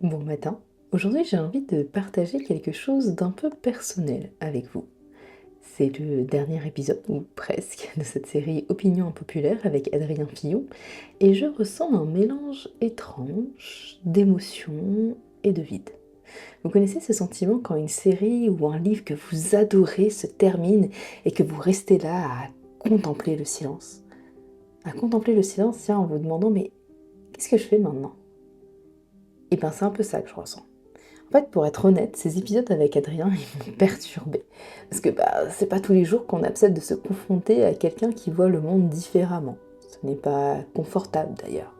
Bon matin. Aujourd'hui, j'ai envie de partager quelque chose d'un peu personnel avec vous. C'est le dernier épisode, ou presque, de cette série Opinion impopulaire avec Adrien Fillon, et je ressens un mélange étrange d'émotions et de vide. Vous connaissez ce sentiment quand une série ou un livre que vous adorez se termine et que vous restez là à contempler le silence? À contempler le silence, tiens, en vous demandant, mais qu'est-ce que je fais maintenant? Et bien c'est un peu ça que je ressens. En fait, pour être honnête, ces épisodes avec Adrien, ils m'ont perturbée. Parce que c'est pas tous les jours qu'on accepte de se confronter à quelqu'un qui voit le monde différemment. Ce n'est pas confortable d'ailleurs,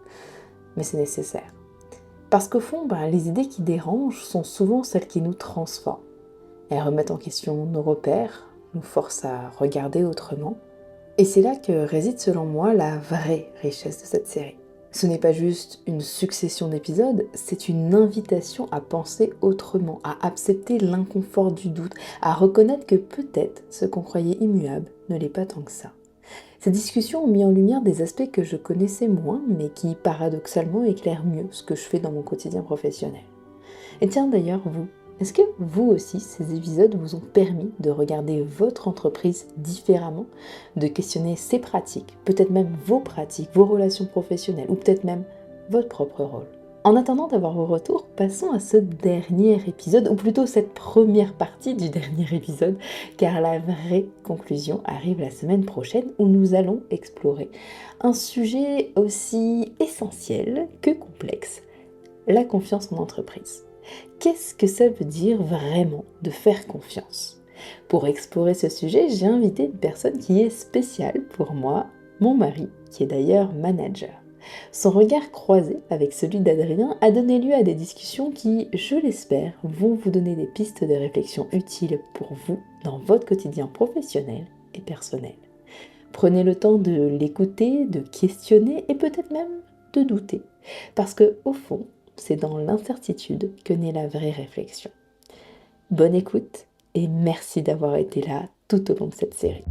mais c'est nécessaire. Parce qu'au fond, les idées qui dérangent sont souvent celles qui nous transforment. Elles remettent en question nos repères, nous forcent à regarder autrement. Et c'est là que réside selon moi la vraie richesse de cette série. Ce n'est pas juste une succession d'épisodes, c'est une invitation à penser autrement, à accepter l'inconfort du doute, à reconnaître que peut-être ce qu'on croyait immuable ne l'est pas tant que ça. Ces discussions ont mis en lumière des aspects que je connaissais moins, mais qui paradoxalement éclairent mieux ce que je fais dans mon quotidien professionnel. Et tiens d'ailleurs, vous, est-ce que vous aussi, ces épisodes vous ont permis de regarder votre entreprise différemment, de questionner ses pratiques, peut-être même vos pratiques, vos relations professionnelles, ou peut-être même votre propre rôle? En attendant d'avoir vos retours, passons à ce dernier épisode, ou plutôt cette première partie du dernier épisode, car la vraie conclusion arrive la semaine prochaine où nous allons explorer un sujet aussi essentiel que complexe, la confiance en entreprise. Qu'est-ce que ça veut dire vraiment de faire confiance? Pour explorer ce sujet, j'ai invité une personne qui est spéciale pour moi, mon mari, qui est d'ailleurs manager. Son regard croisé avec celui d'Adrien a donné lieu à des discussions qui, je l'espère, vont vous donner des pistes de réflexion utiles pour vous dans votre quotidien professionnel et personnel. Prenez le temps de l'écouter, de questionner et peut-être même de douter. Parce que, au fond, c'est dans l'incertitude que naît la vraie réflexion. Bonne écoute et merci d'avoir été là tout au long de cette série.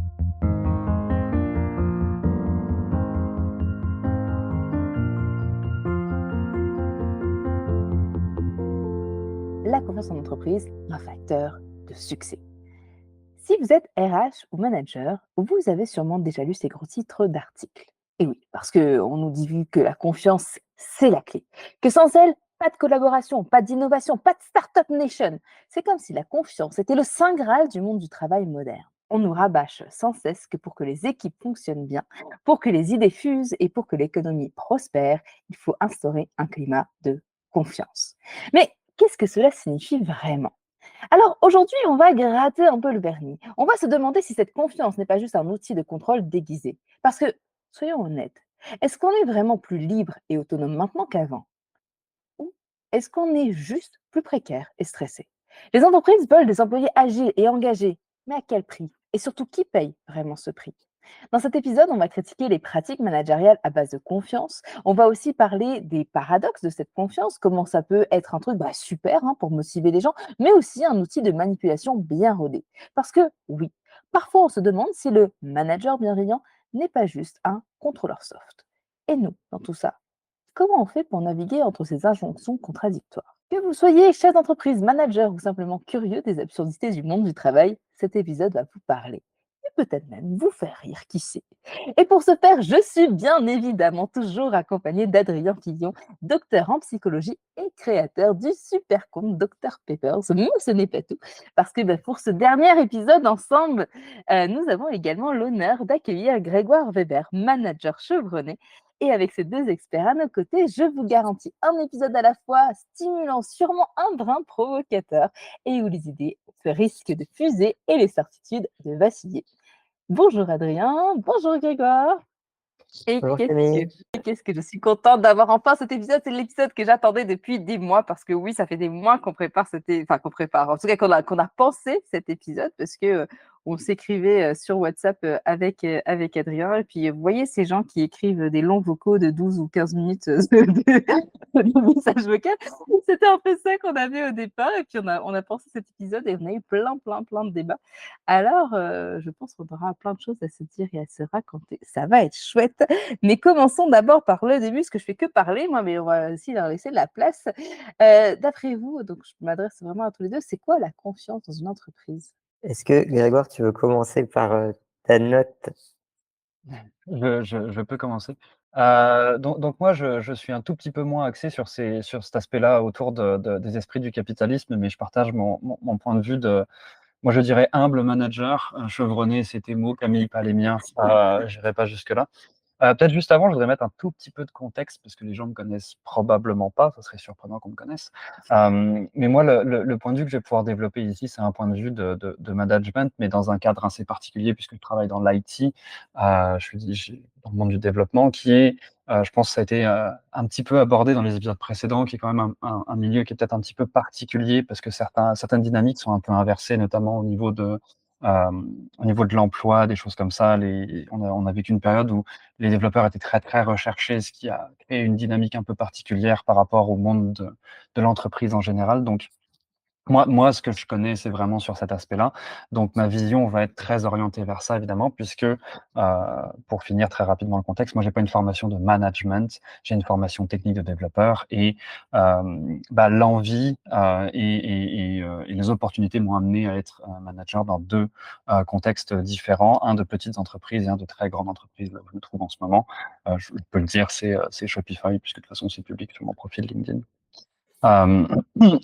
La confiance en entreprise, un facteur de succès. Si vous êtes RH ou manager, vous avez sûrement déjà lu ces gros titres d'articles. Et oui, parce qu'on nous dit que la confiance, c'est la clé. Que sans elle, pas de collaboration, pas d'innovation, pas de Startup Nation. C'est comme si la confiance était le saint graal du monde du travail moderne. On nous rabâche sans cesse que pour que les équipes fonctionnent bien, pour que les idées fusent et pour que l'économie prospère, il faut instaurer un climat de confiance. Mais qu'est-ce que cela signifie vraiment? Alors aujourd'hui, on va gratter un peu le vernis. On va se demander si cette confiance n'est pas juste un outil de contrôle déguisé. Parce que, soyons honnêtes, est-ce qu'on est vraiment plus libre et autonome maintenant qu'avant? Ou est-ce qu'on est juste plus précaire et stressé? Les entreprises veulent des employés agiles et engagés, mais à quel prix? Et surtout, qui paye vraiment ce prix? Dans cet épisode, on va critiquer les pratiques managériales à base de confiance. On va aussi parler des paradoxes de cette confiance, comment ça peut être un truc super pour motiver les gens, mais aussi un outil de manipulation bien rodé. Parce que oui, parfois on se demande si le manager bienveillant n'est pas juste un contrôleur soft. Et nous, dans tout ça, comment on fait pour naviguer entre ces injonctions contradictoires? Que vous soyez chef d'entreprise, manager ou simplement curieux des absurdités du monde du travail, cet épisode va vous parler. Et peut-être même vous faire rire, qui sait. Et pour ce faire, je suis bien évidemment toujours accompagnée d'Adrien Fillon, docteur en psychologie et créateur du super compte Dr Peppers. Mais ce n'est pas tout, parce que pour ce dernier épisode ensemble, nous avons également l'honneur d'accueillir Grégoire Weber, manager chevronné. Et avec ces deux experts à nos côtés, je vous garantis un épisode à la fois stimulant, sûrement un brin provocateur, et où les idées se risquent de fuser et les certitudes de vaciller. Bonjour Adrien, bonjour Grégoire. Et Bonjour Camille. qu'est-ce que je suis contente d'avoir enfin cet épisode. C'est l'épisode que j'attendais depuis des mois parce que oui, ça fait des mois qu'on prépare en tout cas qu'on a pensé cet épisode parce que on s'écrivait sur WhatsApp avec Adrien. Et puis, vous voyez ces gens qui écrivent des longs vocaux de 12 ou 15 minutes de messages vocaux. C'était un peu ça qu'on avait au départ. Et puis, on a pensé cet épisode et on a eu plein de débats. Alors, je pense qu'on aura plein de choses à se dire et à se raconter. Ça va être chouette. Mais commençons d'abord par le début, parce que je fais que parler, moi, mais on va aussi leur laisser de la place. D'après vous, donc je m'adresse vraiment à tous les deux, c'est quoi la confiance dans une entreprise? Est-ce que Grégoire, tu veux commencer par ta note? Je peux commencer. Donc moi, je suis un tout petit peu moins axé sur cet aspect-là autour des esprits du capitalisme, mais je partage mon point de vue de, moi je dirais humble manager, chevronné, c'est tes mots, Camille, pas les miens, j'irai pas jusque-là. Peut-être juste avant, je voudrais mettre un tout petit peu de contexte parce que les gens me connaissent probablement pas, ça serait surprenant qu'on me connaisse. Mais moi, le point de vue que je vais pouvoir développer ici, c'est un point de vue de management, mais dans un cadre assez particulier puisque je travaille dans l'IT, dans le monde du développement, qui est, je pense, que ça a été un petit peu abordé dans les épisodes précédents, qui est quand même un milieu qui est peut-être un petit peu particulier parce que certaines dynamiques sont un peu inversées, notamment euh, au niveau de l'emploi, des choses comme ça. On a vécu une période où les développeurs étaient très, très recherchés, ce qui a créé une dynamique un peu particulière par rapport au monde de l'entreprise en général. Donc, moi, ce que je connais, c'est vraiment sur cet aspect-là. Donc, ma vision va être très orientée vers ça, évidemment, puisque, pour finir très rapidement le contexte, moi, j'ai pas une formation de management, j'ai une formation technique de développeur et l'envie et les opportunités m'ont amené à être manager dans deux contextes différents, un de petites entreprises et un de très grandes entreprises, là où je me trouve en ce moment. Je peux le dire, c'est Shopify, puisque de toute façon, c'est public sur mon profil LinkedIn. Euh,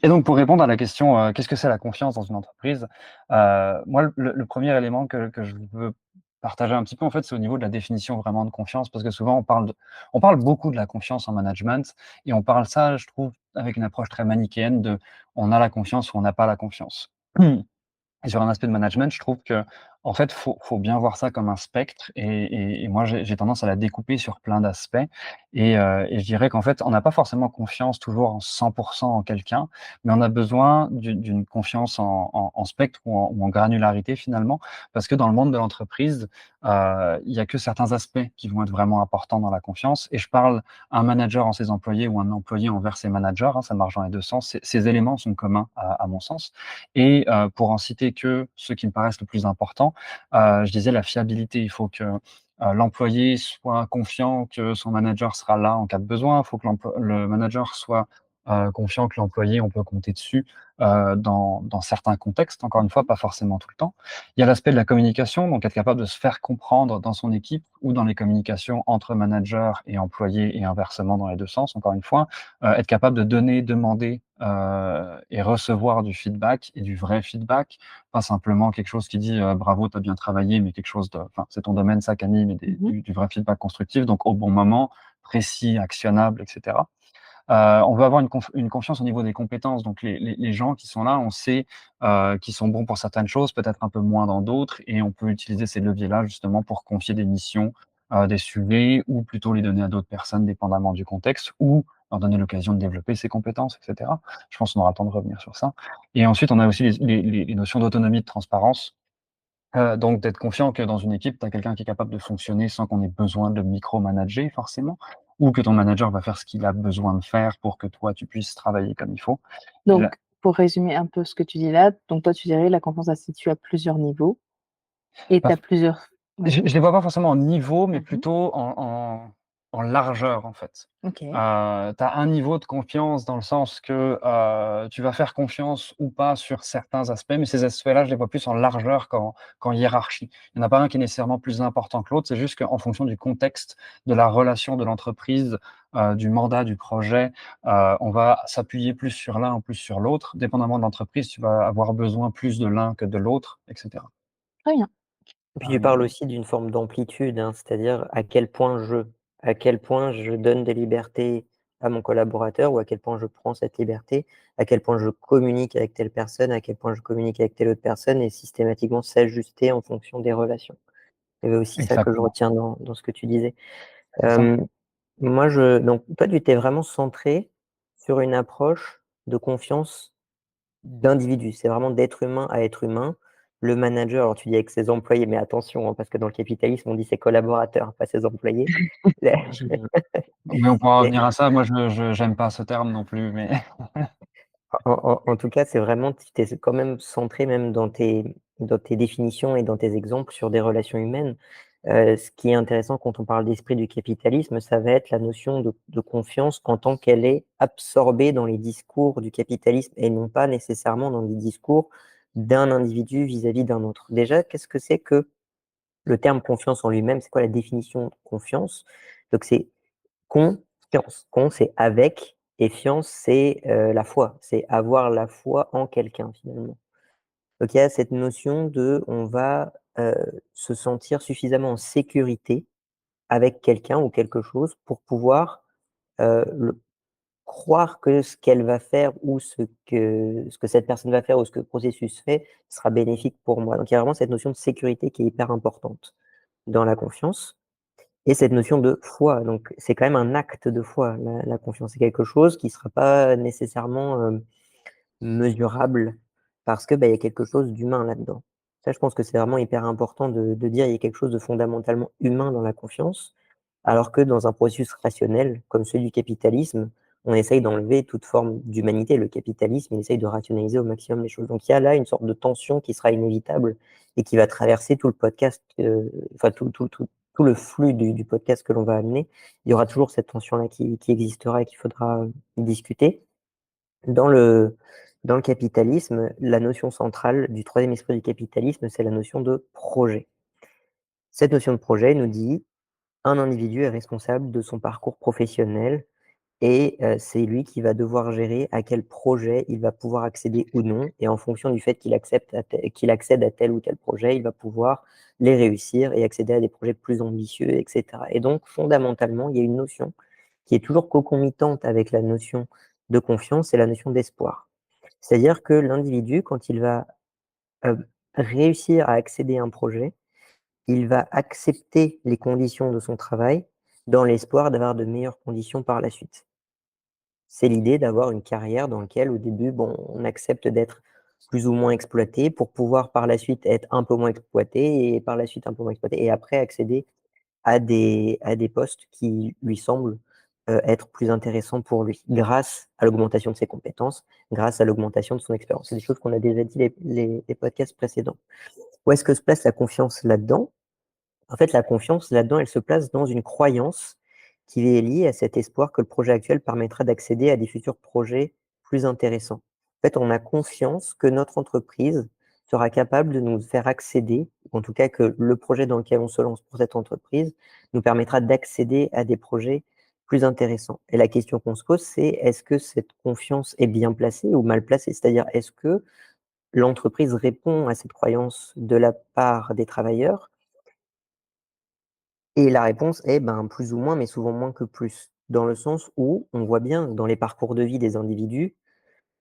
et donc, pour répondre à la question, qu'est-ce que c'est la confiance dans une entreprise? Moi, le premier élément que je veux partager un petit peu, en fait, c'est au niveau de la définition vraiment de confiance, parce que souvent, on parle beaucoup de la confiance en management, et on parle ça, je trouve, avec une approche très manichéenne de on a la confiance ou on n'a pas la confiance. Et sur un aspect de management, je trouve que, en fait, faut bien voir ça comme un spectre et moi, j'ai tendance à la découper sur plein d'aspects et je dirais qu'en fait, on n'a pas forcément confiance toujours en 100 en quelqu'un, mais on a besoin d'une confiance en spectre ou en granularité finalement, parce que dans le monde de l'entreprise, il y a que certains aspects qui vont être vraiment importants dans la confiance et je parle un manager en ses employés ou un employé envers ses managers, hein, ça marche dans les 2 sens. Ces éléments sont communs à mon sens. Et pour en citer que ceux qui me paraissent le plus importants, je disais la fiabilité. Il faut que l'employé soit confiant que son manager sera là en cas de besoin. Il faut que le manager soit confiant que l'employé, on peut compter dessus dans certains contextes, encore une fois, pas forcément tout le temps. Il y a l'aspect de la communication, donc être capable de se faire comprendre dans son équipe ou dans les communications entre manager et employé et inversement dans les deux sens, encore une fois. Être capable de donner, demander et recevoir du feedback et du vrai feedback, pas simplement quelque chose qui dit bravo, tu as bien travaillé, mais quelque chose de, enfin, c'est ton domaine, ça, Camille, mais du vrai feedback constructif, donc au bon moment, précis, actionnable, etc. On veut avoir une confiance au niveau des compétences. Donc, les gens qui sont là, on sait qu'ils sont bons pour certaines choses, peut-être un peu moins dans d'autres, et on peut utiliser ces leviers-là justement pour confier des missions, des sujets, ou plutôt les donner à d'autres personnes, dépendamment du contexte, ou leur donner l'occasion de développer ses compétences, etc. Je pense qu'on aura le temps de revenir sur ça. Et ensuite, on a aussi les notions d'autonomie, de transparence. Donc d'être confiant que dans une équipe, tu as quelqu'un qui est capable de fonctionner sans qu'on ait besoin de micromanager forcément, ou que ton manager va faire ce qu'il a besoin de faire pour que toi, tu puisses travailler comme il faut. Et là, Donc, pour résumer un peu ce que tu dis là, donc toi, tu dirais la confiance, elle se situe à plusieurs niveaux et tu bah, as plusieurs. je Vas-y. ne les vois pas forcément en niveau, mais Mhm. plutôt en largeur, en fait. Ok. Tu as un niveau de confiance dans le sens que tu vas faire confiance ou pas sur certains aspects, mais ces aspects-là, je les vois plus en largeur qu'en hiérarchie. Il n'y en a pas un qui est nécessairement plus important que l'autre, c'est juste qu'en fonction du contexte, de la relation de l'entreprise, du mandat, du projet, on va s'appuyer plus sur l'un ou plus sur l'autre. Dépendamment de l'entreprise, tu vas avoir besoin plus de l'un que de l'autre, etc. Très bien. Et puis tu parles Euh, aussi d'une forme d'amplitude, hein, c'est-à-dire à quel point je donne des libertés à mon collaborateur ou à quel point je prends cette liberté, à quel point je communique avec telle personne, à quel point je communique avec telle autre personne et systématiquement s'ajuster en fonction des relations. Il y avait aussi ça que je Exactement, retiens dans ce que tu disais. c'est ça. Euh, donc toi, tu étais vraiment centré sur une approche de confiance d'individu. C'est vraiment d'être humain à être humain. le manager, alors tu dis avec ses employés, mais attention, hein, parce que dans le capitalisme, on dit ses collaborateurs, pas ses employés. Mais on pourra Mais revenir à ça. Moi, je j'aime pas ce terme non plus, mais en tout cas, c'est vraiment, tu t'es quand même centré même dans tes définitions et dans tes exemples sur des relations humaines. Ce qui est intéressant quand on parle d'esprit du capitalisme, ça va être la notion de confiance en tant qu'elle est absorbée dans les discours du capitalisme et non pas nécessairement dans les discours d'un individu vis-à-vis d'un autre. Déjà, qu'est-ce que c'est que le terme confiance en lui-même? C'est quoi la définition de confiance? Donc, c'est confiance. Con, c'est avec, et fiance, c'est la foi. C'est avoir la foi en quelqu'un, finalement. Donc, il y a cette notion de on va se sentir suffisamment en sécurité avec quelqu'un ou quelque chose pour pouvoir croire que ce qu'elle va faire ou ce que cette personne va faire ou ce que le processus fait sera bénéfique pour moi. Donc, il y a vraiment cette notion de sécurité qui est hyper importante dans la confiance. Et cette notion de foi, donc c'est quand même un acte de foi, la confiance. C'est quelque chose qui ne sera pas nécessairement mesurable parce que, bah, il y a quelque chose d'humain là-dedans. Ça, je pense que c'est vraiment hyper important de dire il y a quelque chose de fondamentalement humain dans la confiance, alors que dans un processus rationnel comme celui du capitalisme, on essaye d'enlever toute forme d'humanité. Le capitalisme, il essaye de rationaliser au maximum les choses. Donc il y a là une sorte de tension qui sera inévitable et qui va traverser tout le podcast, enfin tout le flux du podcast que l'on va amener. Il y aura toujours cette tension-là qui existera et qu'il faudra discuter. Dans le, dans le capitalisme, la notion centrale du troisième esprit du capitalisme, c'est la notion de projet. Cette notion de projet nous dit un individu est responsable de son parcours professionnel et c'est lui qui va devoir gérer à quel projet il va pouvoir accéder ou non. Et en fonction du fait qu'il accède à tel ou tel projet, il va pouvoir les réussir et accéder à des projets plus ambitieux, etc. Et donc, fondamentalement, il y a une notion qui est toujours concomitante avec la notion de confiance, c'est la notion d'espoir. C'est-à-dire que l'individu, quand il va euh, réussir à accéder à un projet, il va accepter les conditions de son travail dans l'espoir d'avoir de meilleures conditions par la suite. C'est l'idée d'avoir une carrière dans laquelle, au début, bon, on accepte d'être plus ou moins exploité pour pouvoir par la suite être un peu moins exploité et par la suite un peu moins exploité et après accéder à des postes qui lui semblent être plus intéressants pour lui grâce à l'augmentation de ses compétences, grâce à l'augmentation de son expérience. C'est des choses qu'on a déjà dit les podcasts précédents. Où est-ce que se place la confiance là-dedans? En fait, la confiance, là-dedans, elle se place dans une croyance qui est liée à cet espoir que le projet actuel permettra d'accéder à des futurs projets plus intéressants. En fait, on a confiance que notre entreprise sera capable de nous faire accéder, ou en tout cas que le projet dans lequel on se lance pour cette entreprise nous permettra d'accéder à des projets plus intéressants. Et la question qu'on se pose, c'est est-ce que cette confiance est bien placée ou mal placée? C'est-à-dire, est-ce que l'entreprise répond à cette croyance de la part des travailleurs? Et la réponse est ben, plus ou moins, mais souvent moins que plus. Dans le sens où on voit bien dans les parcours de vie des individus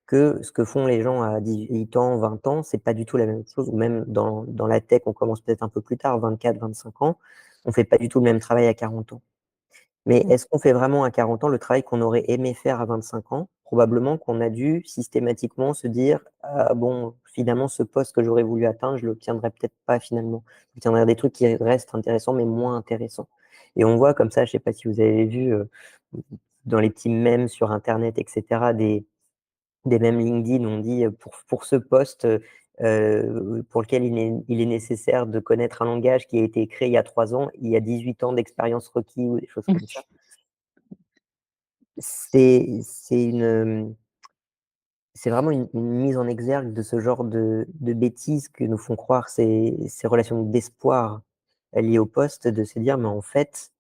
que ce que font les gens à 18 ans, 20 ans, c'est pas du tout la même chose. Ou même dans la tech, on commence peut-être un peu plus tard, 24, 25 ans, on fait pas du tout le même travail à 40 ans. Mais est-ce qu'on fait vraiment à 40 ans le travail qu'on aurait aimé faire à 25 ans? Probablement qu'on a dû systématiquement se dire ah, bon, finalement, ce poste que j'aurais voulu atteindre, je ne l'obtiendrai peut-être pas finalement. J'obtiendrai des trucs qui restent intéressants, mais moins intéressants. Et on voit comme ça, je ne sais pas si vous avez vu dans les petits mèmes sur Internet, etc., des mèmes LinkedIn, on dit pour ce poste pour lequel il est nécessaire de connaître un langage qui a été créé il y a 3 ans, il y a 18 ans d'expérience requis ou des choses comme ça. C'est c'est vraiment une mise en exergue de ce genre de bêtises que nous font croire ces relations d'espoir liées au poste, de se dire: «Mais en fait,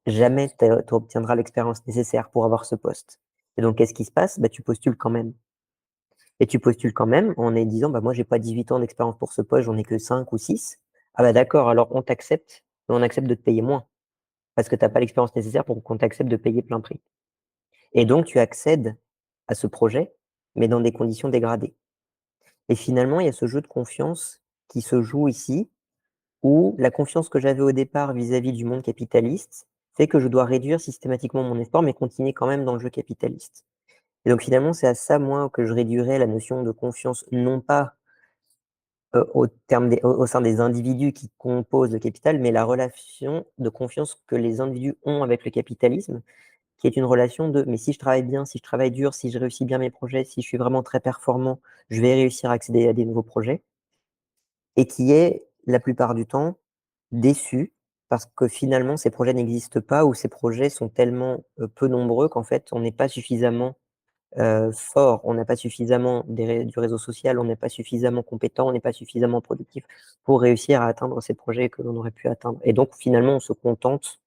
jamais tu obtiendras l'expérience nécessaire pour avoir ce poste». Et donc qu'est-ce qui se passe? Bah, tu postules quand même et tu postules quand même en disant: «Bah, moi, j'ai pas 18 ans d'expérience pour ce poste, j'en ai que 5 ou 6». Ah bah, d'accord, alors on t'accepte, mais on accepte de te payer moins parce que tu as pas l'expérience nécessaire pour qu'on t'accepte de payer plein prix. Et donc tu accèdes à ce projet, mais dans des conditions dégradées. Et finalement, il y a ce jeu de confiance qui se joue ici, où la confiance que j'avais au départ vis-à-vis du monde capitaliste fait que je dois réduire systématiquement mon effort, mais continuer quand même dans le jeu capitaliste. Et donc finalement, c'est à ça, moi, que je réduirais la notion de confiance, non pas au sein des individus qui composent le capital, mais la relation de confiance que les individus ont avec le capitalisme, qui est une relation de: «Mais si je travaille bien, si je travaille dur, si je réussis bien mes projets, si je suis vraiment très performant, je vais réussir à accéder à des nouveaux projets», et qui est, la plupart du temps, déçu parce que finalement ces projets n'existent pas ou ces projets sont tellement, peu nombreux qu'en fait on n'est pas suffisamment, fort, on n'a pas suffisamment du réseau social, on n'est pas suffisamment compétent, on n'est pas suffisamment productif pour réussir à atteindre ces projets que l'on aurait pu atteindre, et donc finalement on se contente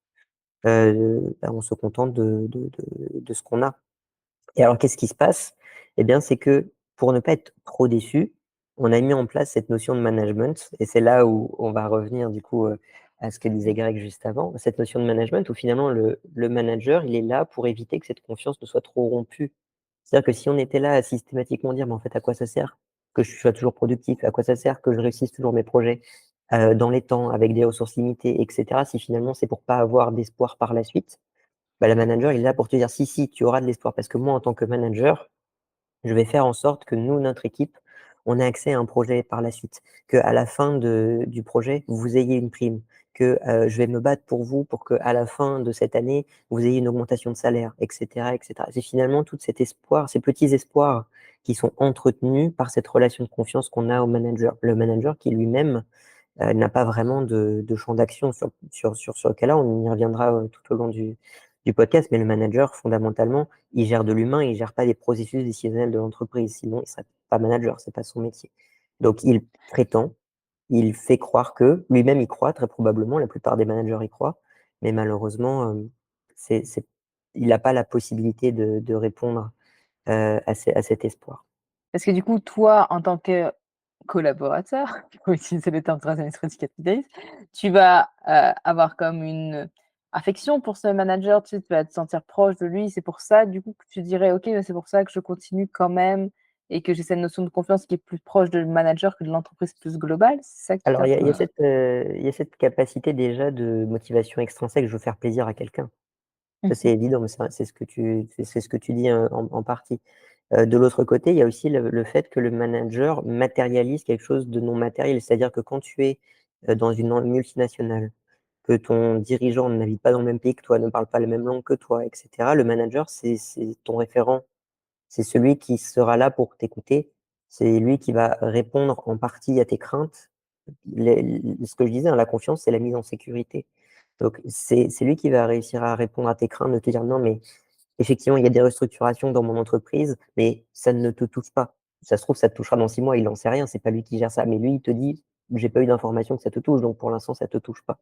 de ce qu'on a. Et alors qu'est-ce qui se passe? Eh bien, c'est que pour ne pas être trop déçu, on a mis en place cette notion de management, et c'est là où on va revenir du coup, à ce que disait Greg juste avant. Cette notion de management où finalement le manager, il est là pour éviter que cette confiance ne soit trop rompue. C'est-à-dire que si on était là à systématiquement dire: «Mais en fait, à quoi ça sert que je sois toujours productif? À quoi ça sert que je réussisse toujours mes projets, dans les temps, avec des ressources limitées?» et cetera. Si finalement c'est pour pas avoir d'espoir par la suite, bah, le manager, il est là pour te dire: «Si, si, tu auras de l'espoir parce que moi, en tant que manager, je vais faire en sorte que nous, notre équipe, on ait accès à un projet par la suite, qu'à la fin du projet, vous ayez une prime, que, je vais me battre pour vous pour qu'à la fin de cette année, vous ayez une augmentation de salaire», et cetera, et cetera. C'est finalement tout cet espoir, ces petits espoirs qui sont entretenus par cette relation de confiance qu'on a au manager. Le manager qui lui-même, n'a pas vraiment de champ d'action sur le cas-là. On y reviendra, tout au long du podcast, mais le manager, fondamentalement, il gère de l'humain, il gère pas les processus décisionnels de l'entreprise, sinon il serait pas manager, c'est pas son métier. Donc il prétend, il fait croire que lui-même y croit très probablement, la plupart des managers y croient, mais malheureusement, c'est il n'a pas la possibilité de répondre, à cet espoir. Parce que du coup, toi, en tant que collaborateur, pour utiliser le terme très administratif capitaliste, tu vas, avoir comme une affection pour ce manager, tu sais, tu vas te sentir proche de lui. C'est pour ça, du coup, que tu dirais: «OK, bah, c'est pour ça que je continue quand même et que j'ai cette notion de confiance qui est plus proche de manager que de l'entreprise plus globale». C'est ça qui Alors t'a il y a cette capacité déjà de motivation extrinsèque, je veux faire plaisir à quelqu'un. Ça, c'est Mmh. évident, mais c'est ce que tu dis, en partie. De l'autre côté, il y a aussi le fait que le manager matérialise quelque chose de non matériel. C'est-à-dire que quand tu es, dans une multinationale, que ton dirigeant n'habite pas dans le même pays que toi, ne parle pas la même langue que toi, et cetera, le manager, c'est ton référent. C'est celui qui sera là pour t'écouter. C'est lui qui va répondre en partie à tes craintes. Ce que je disais, hein, la confiance, c'est la mise en sécurité. Donc c'est lui qui va réussir à répondre à tes craintes, de te dire: «Non, mais effectivement, il y a des restructurations dans mon entreprise, mais ça ne te touche pas. Ça se trouve, ça te touchera dans 6 mois, il en sait rien, c'est pas lui qui gère ça». Mais lui, il te dit: «J'ai pas eu d'information que ça te touche, donc pour l'instant, ça te touche pas».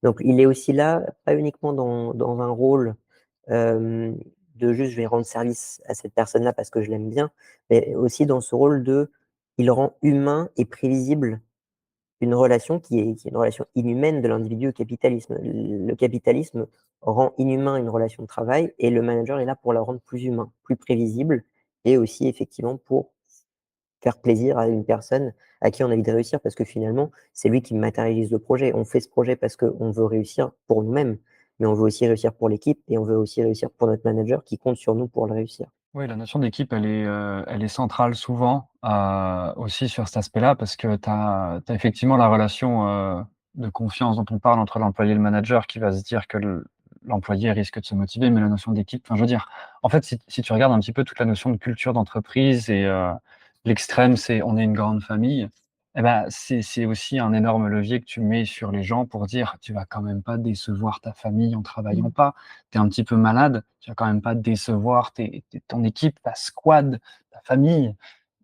Donc il est aussi là, pas uniquement dans un rôle, hem, de juste: «Je vais rendre service à cette personne-là parce que je l'aime bien», mais aussi dans ce rôle de il rend humain et prévisible une relation qui est une relation inhumaine de l'individu au capitalisme. Le capitalisme rend inhumain une relation de travail et le manager est là pour la rendre plus humain, plus prévisible, et aussi effectivement pour faire plaisir à une personne à qui on a envie de réussir parce que finalement, c'est lui qui matérialise le projet. On fait ce projet parce qu'on veut réussir pour nous-mêmes, mais on veut aussi réussir pour l'équipe et on veut aussi réussir pour notre manager qui compte sur nous pour le réussir. Oui, la notion d'équipe, elle est centrale souvent, aussi sur cet aspect-là parce que tu as effectivement la relation, de confiance dont on parle entre l'employé et le manager qui va se dire que l'employé risque de se motiver, mais la notion d'équipe, enfin, je veux dire, en fait, si tu regardes un petit peu toute la notion de culture d'entreprise et l'extrême, c'est on est une grande famille, et ben, c'est aussi un énorme levier que tu mets sur les gens pour dire: «Tu vas quand même pas décevoir ta famille en travaillant Mmh. pas. Tu es un petit peu malade, tu vas quand même pas décevoir ton équipe, ta squad, ta famille,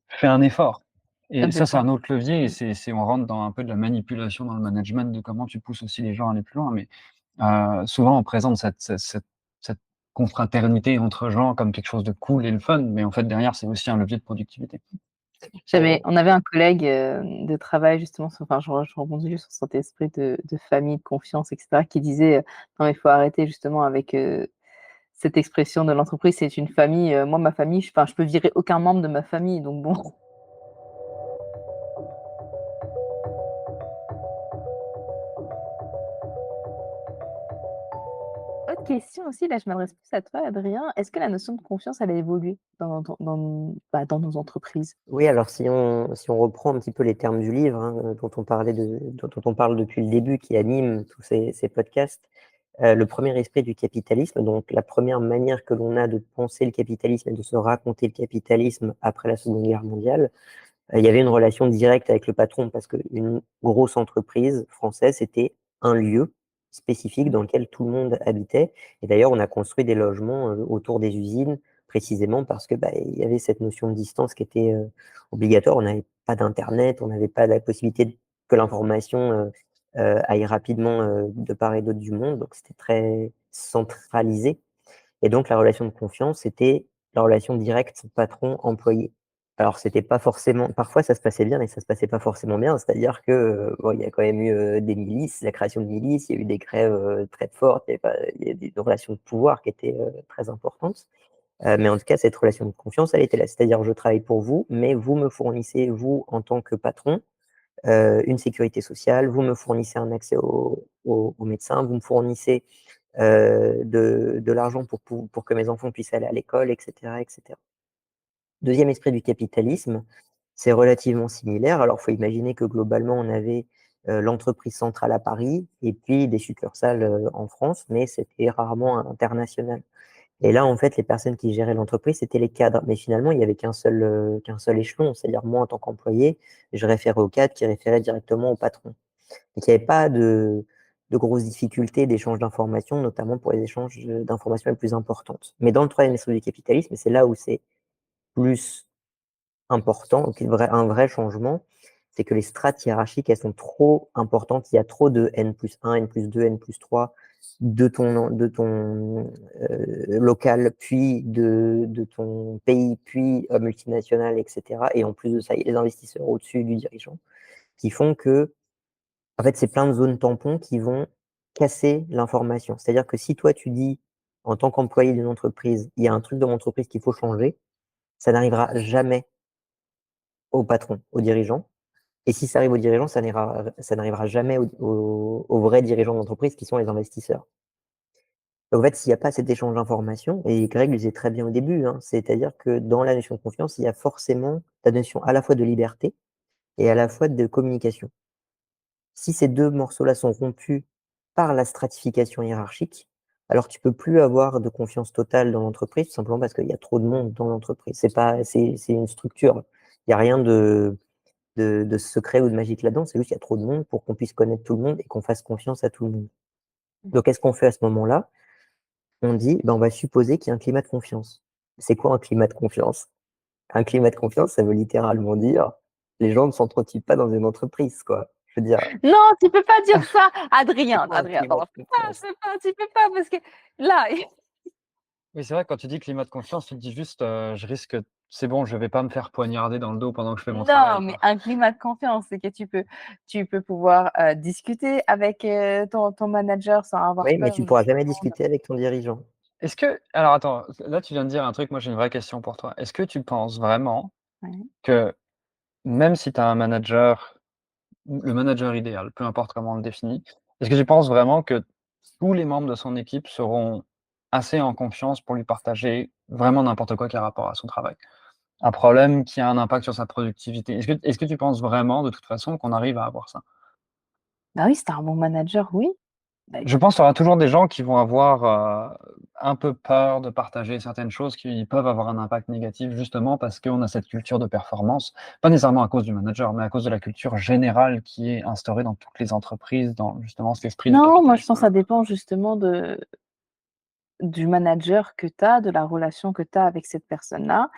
fais un effort». Et ça, c'est un Complètement. autre levier et c'est on rentre dans un peu de la manipulation dans le management, de comment tu pousses aussi les gens à aller plus loin. Mais, souvent on présente cette confraternité entre gens comme quelque chose de cool et le fun, mais en fait derrière c'est aussi un levier de productivité. On avait un collègue, de travail justement sur enfin je rebondis juste sur cet esprit de famille, de confiance et cetera, qui disait: «Non mais il faut arrêter justement avec, cette expression de l'entreprise, c'est une famille, moi ma famille, enfin je peux virer aucun membre de ma famille donc bon». OK, question aussi, là, je m'adresse plus à toi, Adrien. Est-ce que la notion de confiance, elle a évolué dans nos entreprises? Oui, alors si on reprend un petit peu les termes du livre, hein, dont on parle depuis le début, qui anime tous ces podcasts, le premier esprit du capitalisme, donc la première manière que l'on a de penser le capitalisme et de se raconter le capitalisme après la Seconde Guerre mondiale, il y avait une relation directe avec le patron parce qu'une grosse entreprise française, c'était un lieu spécifique dans lequel tout le monde habitait. Et d'ailleurs, on a construit des logements autour des usines précisément parce que il y avait cette notion de distance qui était obligatoire. On n'avait pas d'internet, on n'avait pas la possibilité que l'information aille rapidement de part et d'autre du monde. Donc c'était très centralisé. Et donc la relation de confiance, c'était la relation directe patron-employé. Alors c'était pas forcément, parfois ça se passait bien, mais ça se passait pas forcément bien. C'est-à-dire que bon, il y a quand même eu des milices, la création de milices, il y a eu des grèves très fortes, il y a des relations de pouvoir qui étaient très importantes. Mais en tout cas, cette relation de confiance, elle était là. C'est-à-dire, je travaille pour vous, mais vous me fournissez, vous, en tant que patron, une sécurité sociale, vous me fournissez un accès aux médecins, vous me fournissez de l'argent pour que mes enfants puissent aller à l'école, etc., etc. Deuxième esprit du capitalisme, c'est relativement similaire. Alors, il faut imaginer que globalement, on avait l'entreprise centrale à Paris et puis des succursales en France, mais c'était rarement international. Et là, en fait, les personnes qui géraient l'entreprise, c'était les cadres. Mais finalement, il n'y avait qu'un seul échelon. C'est-à-dire, moi, en tant qu'employé, je référais au cadre qui référait directement au patron. Et qu'il n'y avait pas de grosses difficultés d'échange d'informations, notamment pour les échanges d'informations les plus importantes. Mais dans le troisième esprit du capitalisme, et c'est là où c'est plus important, un vrai changement, c'est que les strates hiérarchiques, elles sont trop importantes. Il y a trop de N+1, N+2, N+3 de ton local, puis de ton pays, puis multinational, etc. Et en plus de ça, il y a les investisseurs au-dessus du dirigeant qui font que, en fait, c'est plein de zones tampons qui vont casser l'information. C'est-à-dire que si toi, tu dis, en tant qu'employé d'une entreprise, il y a un truc dans mon entreprise qu'il faut changer, ça n'arrivera jamais au patron, au dirigeant. Et si ça arrive aux dirigeants, ça n'arrivera jamais aux vrais dirigeants d'entreprise qui sont les investisseurs. Donc, en fait, s'il n'y a pas cet échange d'informations, et Greg le disait très bien au début, hein, c'est-à-dire que dans la notion de confiance, il y a forcément la notion à la fois de liberté et à la fois de communication. Si ces deux morceaux-là sont rompus par la stratification hiérarchique, alors tu peux plus avoir de confiance totale dans l'entreprise, tout simplement parce qu'il y a trop de monde dans l'entreprise. C'est une structure. Il n'y a rien de secret ou de magique là-dedans, c'est juste qu'il y a trop de monde pour qu'on puisse connaître tout le monde et qu'on fasse confiance à tout le monde. Donc, qu'est-ce qu'on fait à ce moment-là? On dit, on va supposer qu'il y a un climat de confiance. C'est quoi un climat de confiance? Un climat de confiance, ça veut littéralement dire, les gens ne s'entretuent pas dans une entreprise, quoi. Je veux dire, Non, tu peux pas dire ça, c'est Adrien. quoi un Adrien, climat non, de confiance? tu peux pas parce que là, Oui, c'est vrai, quand tu dis climat de confiance, tu te dis juste, je risque c'est bon, je vais pas me faire poignarder dans le dos pendant que je fais mon non, travail, mais quoi. un climat de confiance, c'est que tu peux pouvoir discuter avec ton manager sans avoir Oui, mais peur tu pourras jamais justement. discuter avec ton dirigeant. Alors attends, là, tu viens de dire un truc, moi j'ai une vraie question pour toi. Est-ce que tu penses vraiment Ouais. que même si tu as un manager, le manager idéal, peu importe comment on le définit, est-ce que tu penses vraiment que tous les membres de son équipe seront assez en confiance pour lui partager vraiment n'importe quoi qui a rapport à son travail? Un problème qui a un impact sur sa productivité. Est-ce que tu penses vraiment, de toute façon, qu'on arrive à avoir ça? Bah oui, c'est un bon manager, oui. Bah, Je pense qu'il y aura toujours des gens qui vont avoir, un peu peur de partager certaines choses qui peuvent avoir un impact négatif, justement parce qu'on a cette culture de performance. Pas nécessairement à cause du manager, mais à cause de la culture générale qui est instaurée dans toutes les entreprises, dans justement cet esprit du non, moi je pense que capitalisme-là. ça dépend justement du manager que tu as, de la relation que tu as avec cette personne-là.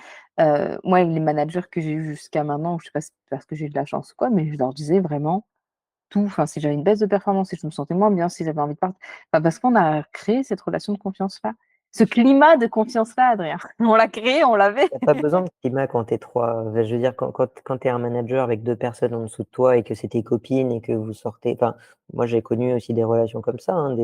Moi, les managers que j'ai eus jusqu'à maintenant, je sais pas si c'est parce que j'ai eu de la chance ou quoi, mais je leur disais vraiment tout. Enfin, si j'avais une baisse de performance, si je me sentais moins bien, si j'avais envie de partir, enfin, parce qu'on a créé cette relation de confiance-là. Ce climat de confiance-là, Adrien. On l'a créé, on l'avait. Il n'y a pas besoin de climat quand tu es trois. Enfin, je veux dire, quand tu es un manager avec deux personnes en dessous de toi et que c'est tes copines et que vous sortez. Enfin, moi, j'ai connu aussi des relations comme ça, hein,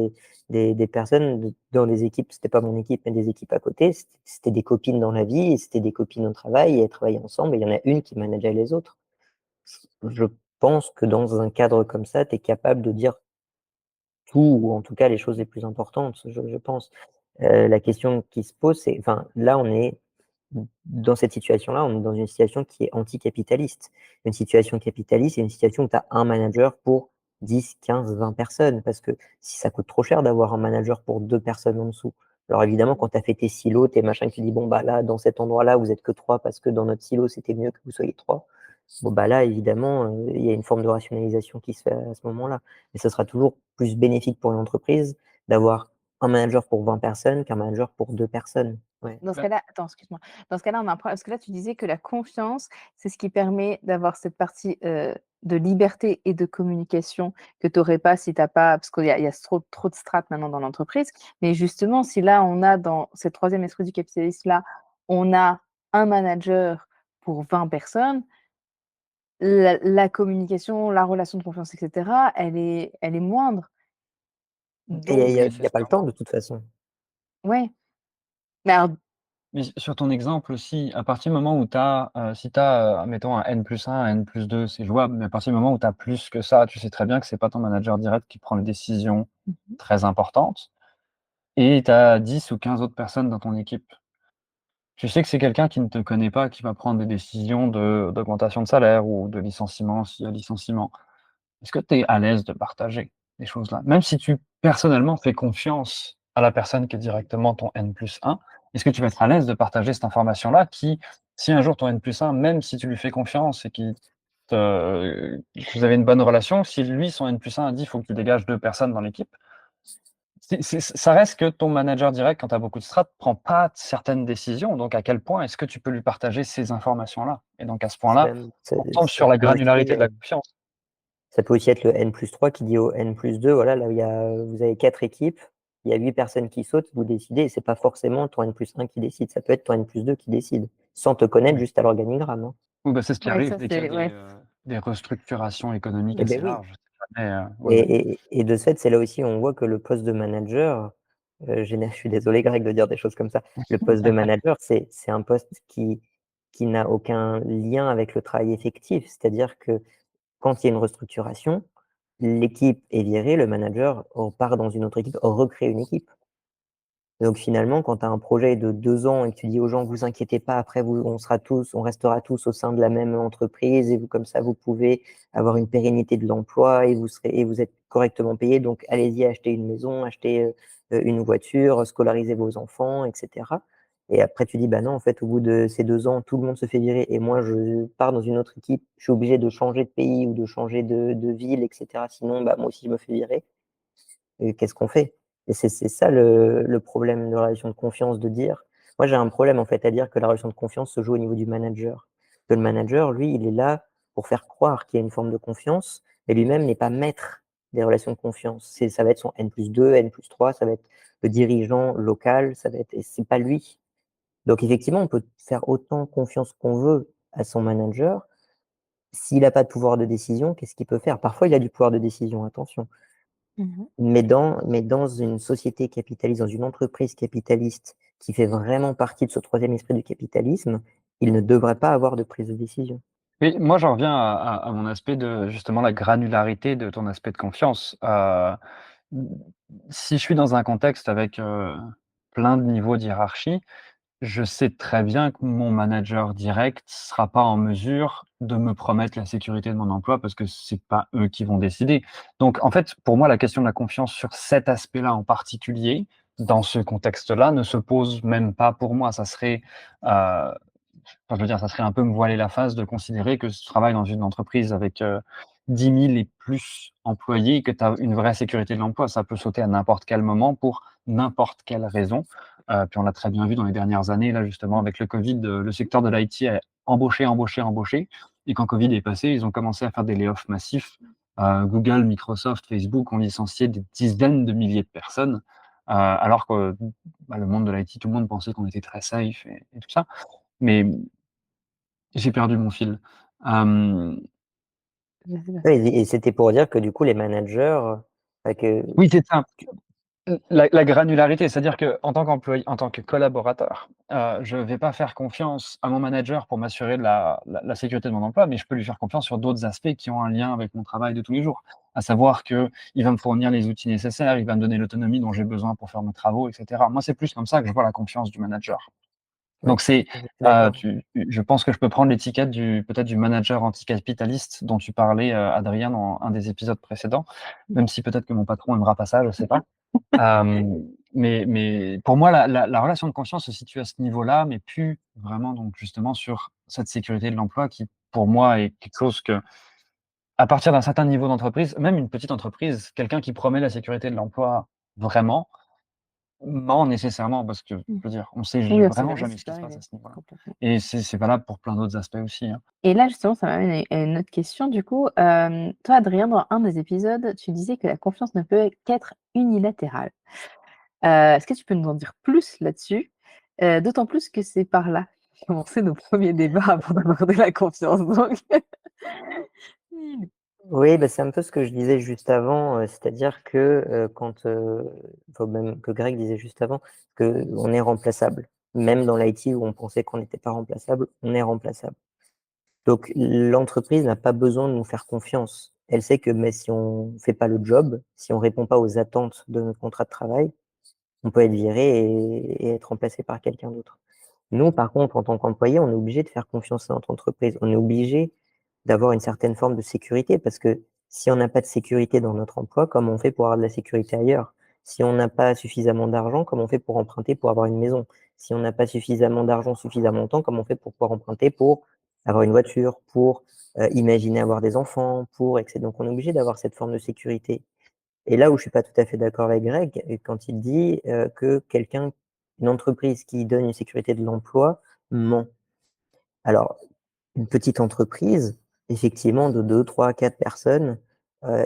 des personnes dans des équipes, c'était pas mon équipe, mais des équipes à côté. C'était des copines dans la vie et c'était des copines au travail et elles travaillaient ensemble et il y en a une qui manageait les autres. Je pense que dans un cadre comme ça, tu es capable de dire tout, ou en tout cas les choses les plus importantes, je pense. La question qui se pose, c'est, enfin, là, on est dans cette situation-là, on est dans une situation qui est anticapitaliste. Une situation capitaliste, c'est une situation où tu as un manager pour 10, 15, 20 personnes, parce que si ça coûte trop cher d'avoir un manager pour 2 personnes en dessous. Alors évidemment, quand tu as fait tes silos, tes machins, tu dis, bon, bah là, dans cet endroit-là, vous êtes que 3 parce que dans notre silo, c'était mieux que vous soyez 3. Bon, bah là, évidemment, il y a une forme de rationalisation qui se fait à ce moment-là. Mais ce sera toujours plus bénéfique pour une entreprise d'avoir un manager pour 20 personnes qu'un manager pour 2 personnes. Ouais. Dans ce Bah, cas-là attends, excuse-moi. Dans ce cas-là, on a un problème parce que là, tu disais que la confiance, c'est ce qui permet d'avoir cette partie, de liberté et de communication que tu aurais pas si tu as pas parce qu'il y a trop de strates maintenant dans l'entreprise. Mais justement, si là, on a dans ce troisième esprit du capitalisme-là, on a un manager pour 20 personnes, la communication, la relation de confiance et cetera, elle est moindre. Et il y a Donc y a pas le temps de toute façon. ouais. Mais alors Mais sur ton exemple aussi, à partir du moment où tu as, si tu as, mettons un N+1, un N+2, c'est jouable, mais à partir du moment où tu as plus que ça, tu sais très bien que c'est pas ton manager direct qui prend les décisions mmh très importantes et tu as 10 ou 15 autres personnes dans ton équipe. Tu sais que c'est quelqu'un qui ne te connaît pas, qui va prendre des décisions d'augmentation de salaire ou de licenciement s'il y a licenciement. Est-ce que tu es à l'aise de partager ces choses-là? Même si tu, personnellement, fais confiance à la personne qui est directement ton N+1, est-ce que tu vas être à l'aise de partager cette information-là qui, si un jour ton N+1, même si tu lui fais confiance et que vous avez une bonne relation, si lui, son N+1 a dit: «Il faut que tu dégages 2 personnes dans l'équipe», ça reste que ton manager direct, quand tu as beaucoup de strates, prend pas certaines décisions. Donc à quel point est-ce que tu peux lui partager ces informations-là? Et donc à ce C'est point-là, même on tombe ça sur la peut aussi, granularité de la confiance. ça peut aussi être le N+3 qui dit au N+2, voilà, là où il y a vous avez 4 équipes, il y a 8 personnes qui sautent, vous décidez et c'est pas forcément ton N+1 qui décide, ça peut être ton N+2 qui décide, sans te connaître, Oui. juste à l'organigramme, hein. Oui, bah, c'est ce qui ouais, arrive ça dès qu'il y a c'est ouais. des restructurations économiques Eh beh, assez oui. larges. C'est jamais, oui, oui. Et de ce fait, c'est là aussi où on voit que le poste de manager, je suis désolé Greg de dire des choses comme ça. Le poste de manager, c'est un poste qui n'a aucun lien avec le travail effectif. C'est-à-dire que quand il y a une restructuration, l'équipe est virée, le manager part dans une autre équipe, recrée une équipe. Donc finalement, quand tu as un projet de 2 ans et que tu dis aux gens: «Vous inquiétez pas, après on restera tous au sein de la même entreprise et vous comme ça, vous pouvez avoir une pérennité de l'emploi et vous êtes correctement payés, donc allez-y, achetez une maison, achetez, une voiture, scolarisez vos enfants» et cetera. Et après tu dis: «Bah non, en fait, au bout de ces 2 ans, tout le monde se fait virer et moi je pars dans une autre équipe, je suis obligé de changer de pays ou de changer de ville et cetera, sinon, bah, moi aussi je me fais virer». Et qu'est-ce qu'on fait? Et c'est ça le problème de la relation de confiance, de dire moi j'ai un problème en fait à dire que la relation de confiance se joue au niveau du manager. Que le manager, lui, il est là pour faire croire qu'il y a une forme de confiance, mais lui-même n'est pas maître des relations de confiance. Ça va être son N+2, N+3, ça va être le dirigeant local, ça va être et c'est pas lui. Donc effectivement, on peut faire autant confiance qu'on veut à son manager. S'il a pas de pouvoir de décision, qu'est-ce qu'il peut faire? Parfois, il a du pouvoir de décision, attention. Mmh Mais dans une société capitaliste, dans une entreprise capitaliste qui fait vraiment partie de ce troisième esprit du capitalisme, il ne devrait pas avoir de prise de décision. Oui, moi, j'en reviens à mon aspect de justement la granularité de ton aspect de confiance. Mmh, si je suis dans un contexte avec, plein de niveaux de hiérarchie, je sais très bien que mon manager direct sera pas en mesure de me promettre la sécurité de mon emploi parce que c'est pas eux qui vont décider. Donc en fait, pour moi, la question de la confiance sur cet aspect-là en particulier, dans ce contexte-là, ne se pose même pas pour moi. Ça serait, enfin, je veux dire, ça serait un peu me voiler la face de considérer que si tu travailles dans une entreprise avec, 10 000 et plus employés, que tu as une vraie sécurité de l'emploi. Ça peut sauter à n'importe quel moment pour n'importe quelle raison. Puis on l'a très bien vu dans les dernières années, là, justement, avec le covid, le secteur de l'IT a embauché, embauché, embauché et quand covid est passé, ils ont commencé à faire des layoffs massifs. Google, Microsoft, Facebook ont licencié des dizaines de milliers de personnes, alors que, bah, le monde de l'IT, tout le monde pensait qu'on était très safe et tout ça. Mais j'ai perdu mon fil. Hem, Je sais pas. Oui et c'était pour dire que du coup les managers, que oui, c'est ça. La granularité, c'est-à-dire qu'en tant qu'employé, en tant que collaborateur, je ne vais pas faire confiance à mon manager pour m'assurer de la sécurité de mon emploi, mais je peux lui faire confiance sur d'autres aspects qui ont un lien avec mon travail de tous les jours. À savoir qu'il va me fournir les outils nécessaires, il va me donner l'autonomie dont j'ai besoin pour faire mes travaux, et cetera. Moi, c'est plus comme ça que je vois la confiance du manager. Oui, Donc c'est, je suis d'accord. je pense que je peux prendre l'étiquette peut-être du manager anticapitaliste dont tu parlais, Adrien, dans un des épisodes précédents, même si peut-être que mon patron aimera pas ça, je sais pas. Mais pour moi, la relation de confiance se situe à ce niveau-là, mais plus vraiment donc justement sur cette sécurité de l'emploi qui, pour moi, est quelque chose que, à partir d'un certain niveau d'entreprise, même une petite entreprise, quelqu'un qui promet la sécurité de l'emploi vraiment, ment nécessairement parce que, je Mmh. veux dire, on sait Oui, on sait vraiment jamais ce jamais qui ce peut qui se passe à arriver, ce niveau-là. complètement. Et c'est valable pour plein d'autres aspects aussi, hein. Et là, justement, ça m'amène à une autre question du coup. Toi, Adrien, dans un des épisodes, tu disais que la confiance ne peut qu'être unilatérale. Est-ce que tu peux nous en dire plus là-dessus? D'autant plus que c'est par là qu'ont commencé nos premiers débats avant d'aborder la confiance donc mmh. Oui, bah, c'est un peu ce que je disais juste avant, c'est-à-dire que, enfin même que Greg disait juste avant, qu'on est remplaçable. Même dans l'IT où on pensait qu'on n'était pas remplaçable, on est remplaçable. Donc l'entreprise n'a pas besoin de nous faire confiance. Elle sait que mais si on fait pas le job, si on répond pas aux attentes de notre contrat de travail, on peut être viré et être remplacé par quelqu'un d'autre. Nous, par contre, en tant qu'employé, on est obligé de faire confiance à notre entreprise. On est obligé d'avoir une certaine forme de sécurité parce que si on n'a pas de sécurité dans notre emploi, comment on fait pour avoir de la sécurité ailleurs? Si on n'a pas suffisamment d'argent, comment on fait pour emprunter pour avoir une maison? Si on n'a pas suffisamment d'argent, suffisamment de temps, comment on fait pour pouvoir emprunter pour avoir une voiture, pour imaginer avoir des enfants, pour, etc. Donc, on est obligé d'avoir cette forme de sécurité. Et là où je suis pas tout à fait d'accord avec Greg, quand il dit que une entreprise qui donne une sécurité de l'emploi ment. Alors, une petite entreprise, effectivement, de 2, 3, 4 personnes,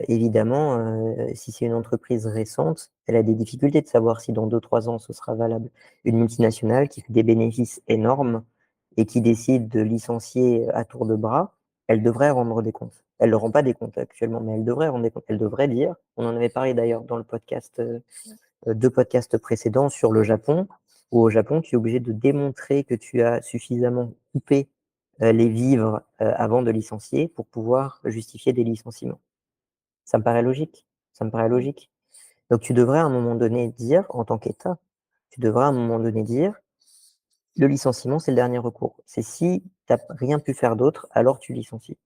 évidemment, si c'est une entreprise récente, elle a des difficultés de savoir si dans 2, 3 ans, ce sera valable. Une multinationale qui fait des bénéfices énormes et qui décide de licencier à tour de bras, elle devrait rendre des comptes. Elle ne rend pas des comptes actuellement, mais elle devrait rendre des comptes. Elle devrait dire, on en avait parlé d'ailleurs dans le podcast, 2 podcasts précédents sur le Japon, où au Japon, tu es obligé de démontrer que tu as suffisamment coupé les vivres avant de licencier pour pouvoir justifier des licenciements. Ça me paraît logique. Ça me paraît logique. Donc tu devrais à un moment donné dire, en tant qu'État, tu devrais à un moment donné dire, le licenciement, c'est le dernier recours. C'est si tu n'as rien pu faire d'autre, alors tu licencies.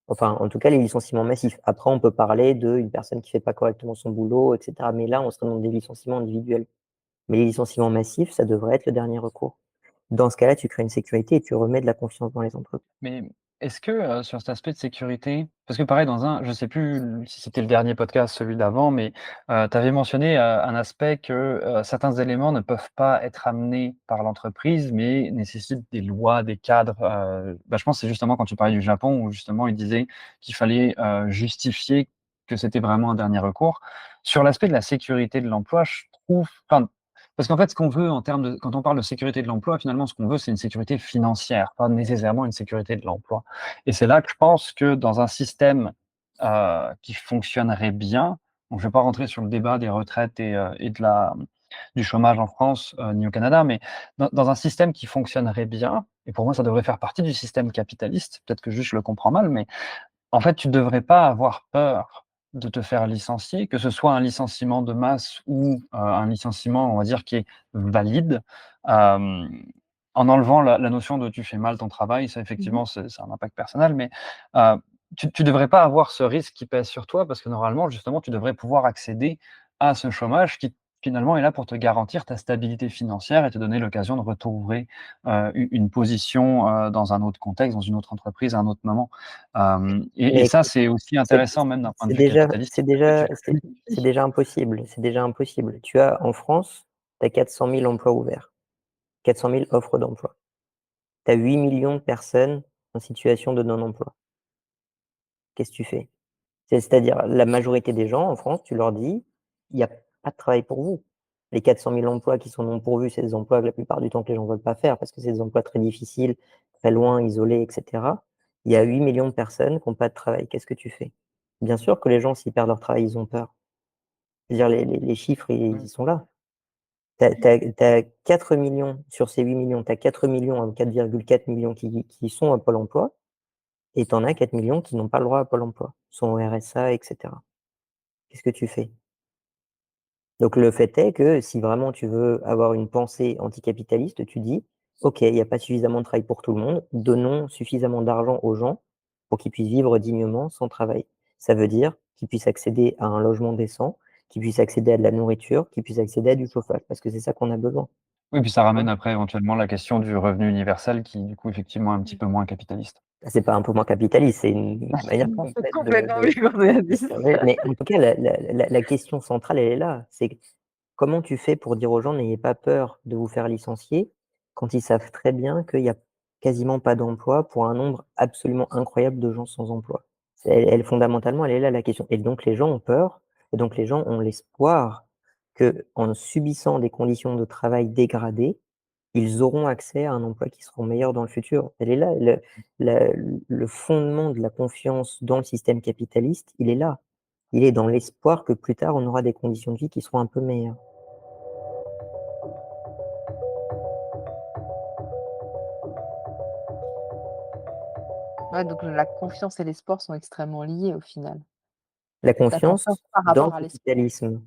Enfin, en tout cas, les licenciements massifs. Après, on peut parler d'une personne qui fait pas correctement son boulot, etc. Mais là, on serait dans des licenciements individuels. Mais les licenciements massifs, ça devrait être le dernier recours. Dans ce cas-là, tu crées une sécurité et tu remets de la confiance dans les entreprises. Mais est-ce que, sur cet aspect de sécurité parce que pareil je sais plus si c'était le dernier podcast, celui d'avant, mais, tu avais mentionné, un aspect que, certains éléments ne peuvent pas être amenés par l'entreprise, mais nécessitent des lois, des cadres, bah, je pense que c'est justement quand tu parlais du Japon où justement il disait qu'il fallait, justifier que c'était vraiment un dernier recours. Sur l'aspect de la sécurité de l'emploi, je trouve enfin parce qu'en fait, ce qu'on veut en termes de quand on parle de sécurité de l'emploi, finalement, ce qu'on veut, c'est une sécurité financière, pas nécessairement une sécurité de l'emploi. Et c'est là que je pense que dans un système qui fonctionnerait bien, donc je ne vais pas rentrer sur le débat des retraites et du chômage en France ni au Canada, mais dans un système qui fonctionnerait bien, et pour moi, ça devrait faire partie du système capitaliste, peut-être que juste je le comprends mal, mais en fait, tu ne devrais pas avoir peur de te faire licencier, que ce soit un licenciement de masse ou, un licenciement, on va dire, qui est valide, hem, en enlevant la notion de «tu fais mal ton travail», ça Mmh. effectivement, c'est un impact personnel, mais, tu devrais pas avoir ce risque qui pèse sur toi parce que normalement, justement, tu devrais pouvoir accéder à ce chômage qui, finalement, est là pour te garantir ta stabilité financière et te donner l'occasion de retrouver, une position, dans un autre contexte, dans une autre entreprise à un autre moment. Et Mais ça, écoute, c'est aussi c'est intéressant même d'un point c'est de vue déjà, capitalistique parce que tu c'est fluidifies. déjà impossible. C'est déjà impossible. Tu as en France, tu as 400 000 emplois ouverts, 400 000 offres d'emploi. Tu as 8 millions de personnes en situation de non-emploi. Qu'est-ce que tu fais? C'est-à-dire, la majorité des gens en France, tu leur dis, il n'y a pas de travail pour vous. Les 400 000 emplois qui sont non pourvus, c'est des emplois que la plupart du temps que les gens ne veulent pas faire parce que c'est des emplois très difficiles, très loin, isolés, etc. Il y a 8 millions de personnes qui n'ont pas de travail. Qu'est-ce que tu fais? Bien sûr que les gens, s'ils perdent leur travail, ils ont peur. Je veux dire, les chiffres, ils sont là. T'as 4 millions sur ces 8 millions, tu as 4 millions, 4,4 millions qui sont à Pôle emploi, et tu en as 4 millions qui n'ont pas le droit à Pôle emploi, sont au RSA, etc. Qu'est-ce que tu fais? Donc le fait est que si vraiment tu veux avoir une pensée anticapitaliste, tu dis, OK, il n'y a pas suffisamment de travail pour tout le monde, donnons suffisamment d'argent aux gens pour qu'ils puissent vivre dignement sans travail. Ça veut dire qu'ils puissent accéder à un logement décent, qu'ils puissent accéder à de la nourriture, qu'ils puissent accéder à du chauffage, parce que c'est ça qu'on a besoin. Oui, puis ça ramène après éventuellement la question du revenu universel qui, du coup, effectivement, est un petit peu moins capitaliste. C'est pas un peu moins capitaliste, c'est une manière C'est complète complètement vulgarisé. mais en tout cas, la question centrale, elle est là. C'est comment tu fais pour dire aux gens: «N'ayez pas peur de vous faire licencier», quand ils savent très bien qu'il y a quasiment pas d'emploi pour un nombre absolument incroyable de gens sans emploi? Fondamentalement, elle est là la question, et donc les gens ont peur, et donc les gens ont l'espoir qu'en subissant des conditions de travail dégradées, ils auront accès à un emploi qui seront meilleurs dans le futur. Elle est là, la le fondement de la confiance dans le système capitaliste, il est là. Il est dans l'espoir que plus tard, on aura des conditions de vie qui seront un peu meilleures. Ouais, donc la confiance et l'espoir sont extrêmement liés au final. La La confiance confiance par dans le rapport à l'espoir. capitalisme,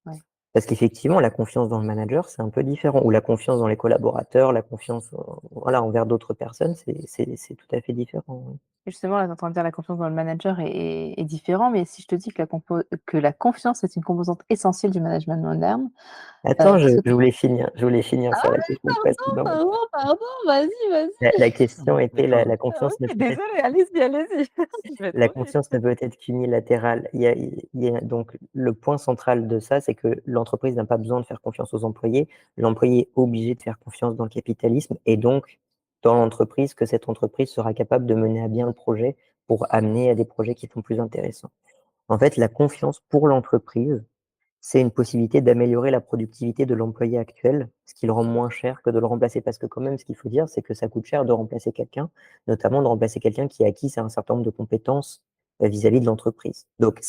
Ouais. parce qu'effectivement, la confiance dans le manager, c'est un peu différent, ou la confiance dans les collaborateurs, la confiance, voilà, envers d'autres personnes, c'est tout à fait différent, oui. Et justement, là, tu es en train de dire la confiance dans le manager est différent, mais si je te dis que la confiance est une composante essentielle du management moderne, Attends, qu'est-ce que je voulais finir ah sur la oui, question précédente. pardon, vas-y, La vas-y. question était la Ah confiance ne oui, peut être désolée, allez-y, allez-y. Je vais La trop vite. confiance ne peut être qu'unilatérale. Il y a donc le point central de ça, c'est que l'entreprise n'a pas besoin de faire confiance aux employés. L'employé est obligé de faire confiance dans le capitalisme, et donc dans l'entreprise, que cette entreprise sera capable de mener à bien le projet pour amener à des projets qui sont plus intéressants. En fait, la confiance pour l'entreprise, c'est une possibilité d'améliorer la productivité de l'employé actuel, ce qui le rend moins cher que de le remplacer. Parce que quand même, ce qu'il faut dire, c'est que ça coûte cher de remplacer quelqu'un, notamment de remplacer quelqu'un qui a acquis un certain nombre de compétences vis-à-vis de l'entreprise. Donc,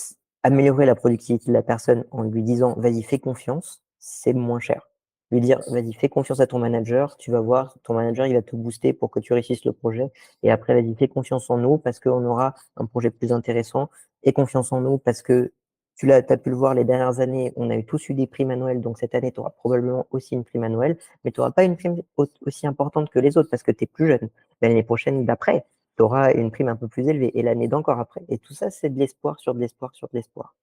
améliorer la productivité de la personne en lui disant, vas-y, fais confiance, c'est moins cher. Lui dire, vas-y, fais confiance à ton manager, tu vas voir, ton manager, il va te booster pour que tu réussisses le projet. Et après, vas-y, fais confiance en nous parce qu'on aura un projet plus intéressant. Et confiance en nous parce que as pu le voir les dernières années, on a tous eu des primes à Noël, donc cette année, tu auras probablement aussi une prime à Noël, mais tu n'auras pas une prime aussi importante que les autres parce que tu es plus jeune. L'année prochaine, d'après, tu auras une prime un peu plus élevée, et l'année d'encore après. Et tout ça, c'est de l'espoir sur de l'espoir sur de l'espoir.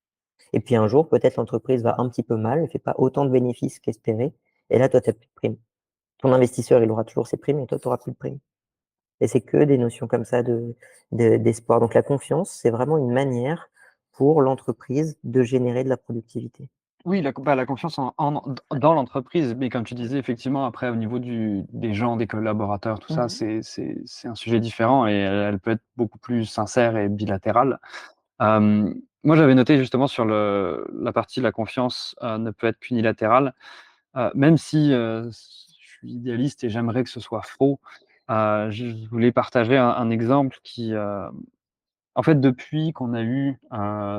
Et puis un jour, peut-être l'entreprise va un petit peu mal, ne fait pas autant de bénéfices qu'espéré, et là, toi, tu n'as plus de prime. Ton investisseur, il aura toujours ses primes, et toi, tu n'auras plus de prime. Et c'est que des notions comme ça d'espoir. Donc la confiance, c'est vraiment une manière pour l'entreprise de générer de la productivité. Oui, la confiance dans l'entreprise, mais comme tu disais, effectivement, après, au niveau des gens, des collaborateurs, tout ça, Mmh. c'est un sujet différent, et elle peut être beaucoup plus sincère et bilatérale. Moi, j'avais noté justement sur la partie la confiance ne peut être qu'unilatérale, même si je suis idéaliste et j'aimerais que ce soit faux. Je voulais partager un exemple qui, en fait, depuis qu'on a eu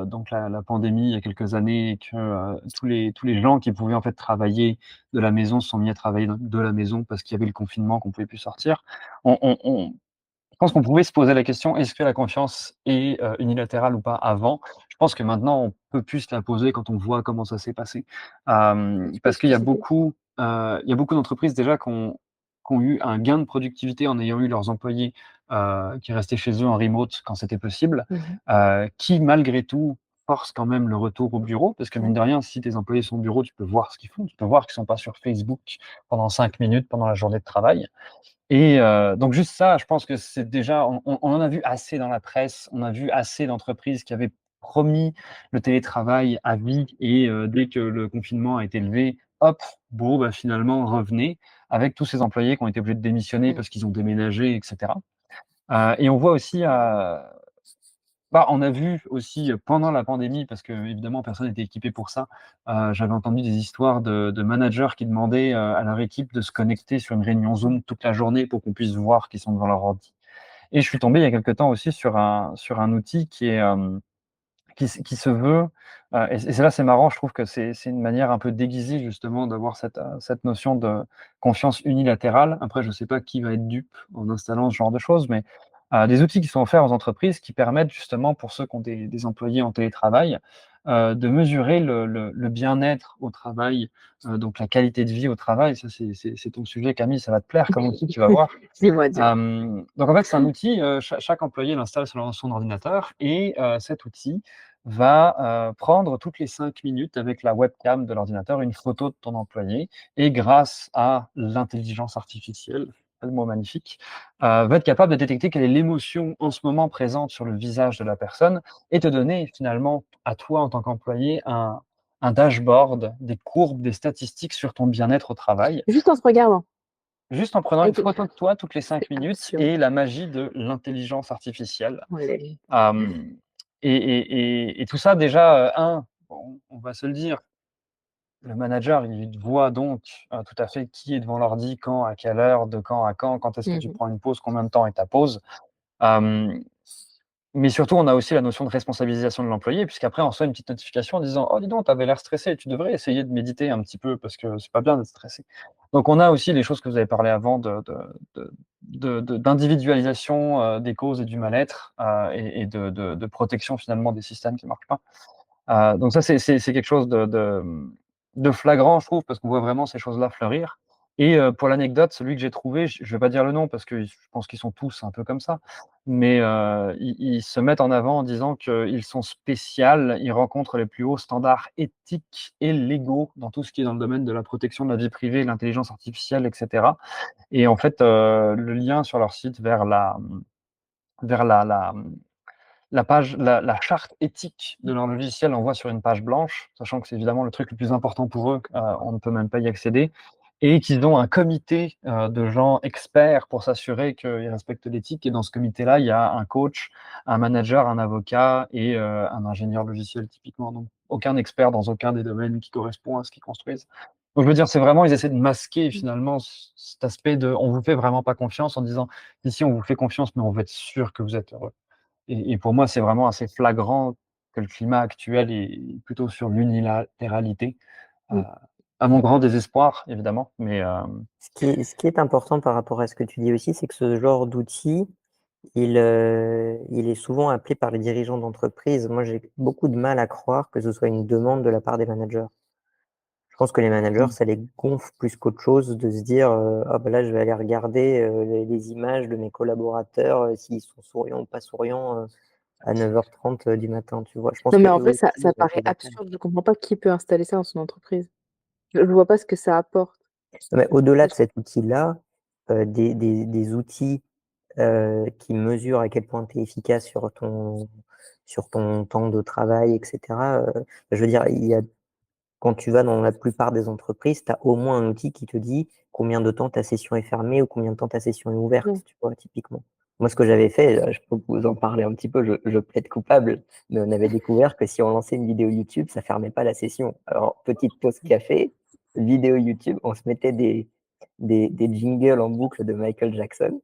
donc la pandémie il y a quelques années, et que tous les gens qui pouvaient en fait travailler de la maison se sont mis à travailler de la maison parce qu'il y avait le confinement, qu'on pouvait plus sortir. Je pense qu'on pouvait se poser la question: est-ce que la confiance est unilatérale ou pas avant? Je pense que maintenant on peut plus se la poser quand on voit comment ça s'est passé. Parce qu'il y a beaucoup d'entreprises déjà qui ont eu un gain de productivité en ayant eu leurs employés qui restaient chez eux en remote quand c'était possible, Mmh. qui malgré tout forcent quand même le retour au bureau. Parce que mine Ouais. de rien, si tes employés sont au bureau, tu peux voir ce qu'ils font, tu peux voir qu'ils sont pas sur Facebook pendant 5 minutes pendant la journée de travail. Et donc juste ça, je pense que c'est déjà on en a vu assez dans la presse, on a vu assez d'entreprises qui avaient promis le télétravail à vie, et dès que le confinement a été levé, hop, bon, bah, finalement revenez, avec tous ces employés qui ont été obligés de démissionner Mmh. parce qu'ils ont déménagé, et cetera. Et on voit aussi, on a vu aussi pendant la pandémie, parce qu'évidemment personne n'était équipé pour ça, j'avais entendu des histoires de managers qui demandaient, à leur équipe de se connecter sur une réunion Zoom toute la journée pour qu'on puisse voir qu'ils sont devant leur ordi. Et je suis tombé il y a quelque temps aussi sur un outil qui se veut, et c'est là, c'est marrant, je trouve que c'est une manière un peu déguisée justement d'avoir cette notion de confiance unilatérale. Après, je ne sais pas qui va être dupe en installant ce genre de choses, mais des outils qui sont offerts aux entreprises qui permettent justement, pour ceux qui ont des employés en télétravail, de mesurer le bien-être au travail, donc la qualité de vie au travail. Ça, c'est ton sujet, Camille, ça va te plaire comme outil, tu vas voir. Dis-moi, dis-moi. Donc en fait, c'est un outil, chaque employé l'installe sur son ordinateur et cet outil va prendre toutes les 5 minutes avec la webcam de l'ordinateur une photo de ton employé et grâce à l'intelligence artificielle, le mot magnifique, va être capable de détecter quelle est l'émotion en ce moment présente sur le visage de la personne et te donner finalement à toi en tant qu'employé un dashboard, des courbes, des statistiques sur ton bien-être au travail. Juste en te regardant. Juste en prenant une Avec- photo de toi toutes les 5 C'est minutes absurde. et la magie de l'intelligence artificielle. Ouais. Et tout ça déjà, on va se le dire, le manager, il voit donc tout à fait qui est devant l'ordi, quand, à quelle heure, de quand à quand est-ce que tu Mhm. prends une pause, combien de temps est ta pause. Mais surtout, on a aussi la notion de responsabilisation de l'employé, puisqu'après, on reçoit une petite notification en disant: «Oh, dis donc, tu avais l'air stressé, tu devrais essayer de méditer un petit peu parce que c'est pas bien d'être stressé». Donc, on a aussi les choses que vous avez parlé avant d'individualisation des causes et du mal-être et de protection finalement des systèmes qui ne marchent pas. Donc ça, c'est quelque chose de flagrant, je trouve, parce qu'on voit vraiment ces choses-là fleurir. Et pour l'anecdote, celui que j'ai trouvé, je ne vais pas dire le nom parce que je pense qu'ils sont tous un peu comme ça, mais ils se mettent en avant en disant qu'ils sont spéciaux, ils rencontrent les plus hauts standards éthiques et légaux dans tout ce qui est dans le domaine de la protection de la vie privée, l'intelligence artificielle, etc. Et en fait, le lien sur leur site vers la page, la charte éthique de leur logiciel envoie sur une page blanche, sachant que c'est évidemment le truc le plus important pour eux, on ne peut même pas y accéder, et qu'ils ont un comité de gens experts pour s'assurer qu'ils respectent l'éthique. Et dans ce comité-là, il y a un coach, un manager, un avocat et un ingénieur logiciel typiquement. Donc aucun expert dans aucun des domaines qui correspond à ce qu'ils construisent. Donc je veux dire, c'est vraiment, ils essaient de masquer finalement cet aspect de on vous fait vraiment pas confiance en disant ici on vous fait confiance, mais on veut être sûr que vous êtes heureux. Et pour moi, c'est vraiment assez flagrant que le climat actuel est plutôt sur l'unilatéralité, Mm. à mon grand désespoir, évidemment, mais Ce qui est important par rapport à ce que tu dis aussi, c'est que ce genre d'outil, il est souvent appelé par les dirigeants d'entreprise. Moi, j'ai beaucoup de mal à croire que ce soit une demande de la part des managers. Je pense que les managers, mmh. ça les gonfle plus qu'autre chose de se dire, «Ah bah là, je vais aller regarder, les images de mes collaborateurs, s'ils sont souriants ou pas souriants, à 9h30 du matin», tu vois? Je pense Non, mais qu'eux en vrai, aussi, ça ils ont autre paraît chose à faire. absurde. Je comprends pas qui peut installer ça dans son entreprise. Je vois pas ce que ça apporte. Non, mais au-delà de cet outil-là, des outils, qui mesurent à quel point tu es efficace sur ton temps de travail et cetera, je veux dire, il y a quand tu vas dans la plupart des entreprises, tu as au moins un outil qui te dit combien de temps ta session est fermée ou combien de temps ta session est ouverte, Ouais. tu vois? Typiquement. Moi, ce que j'avais fait, je peux vous en parler un petit peu, je plaide coupable, mais on avait découvert que si on lançait une vidéo YouTube, ça fermait pas la session. Alors, petite pause café, vidéo YouTube, on se mettait des jingles en boucle de Michael Jackson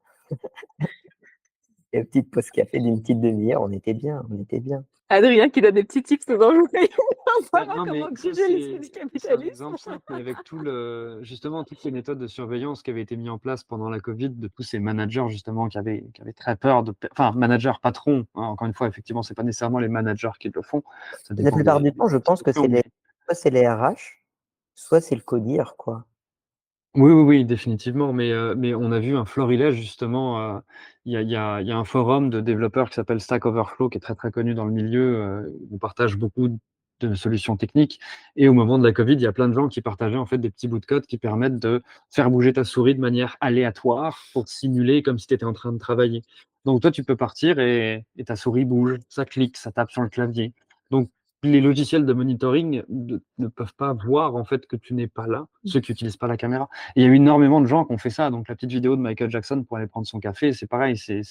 et petite pause café d'une petite demi-heure, on était bien, on était bien. Adrien qui donne des petits tips aux employés pour Bah, savoir non, comment mais ça, gruger l'esprit du c'est un capitalisme. exemple simple, mais avec justement, toutes les méthodes de surveillance qui avaient été mises en place pendant la Covid, de tous ces managers, justement, qui avaient très peur enfin, managers, patrons, hein, encore une fois, effectivement, c'est pas nécessairement les managers qui le font, ça La dépend plupart du des temps, je pense que institutions, mais soit c'est les RH, soit c'est le CODIR, quoi. oui, oui, oui, définitivement, mais on a vu un florilège justement, il y a un forum de développeurs qui s'appelle Stack Overflow, qui est très, très connu dans le milieu, on partage beaucoup de solutions techniques et au moment de la covid, il y a plein de gens qui partageaient en fait des petits bouts de code qui permettent de faire bouger ta souris de manière aléatoire pour simuler comme si tu étais en train de travailler. Donc toi, tu peux partir et ta souris bouge, ça clique, ça tape sur le clavier. Donc les logiciels de monitoring ne peuvent pas voir en fait que tu n'es pas là, ceux qui n'utilisent pas la caméra. Et il y a eu énormément de gens qui ont fait ça. Donc, la petite vidéo de Michael Jackson pour aller prendre son café, c'est pareil, c'est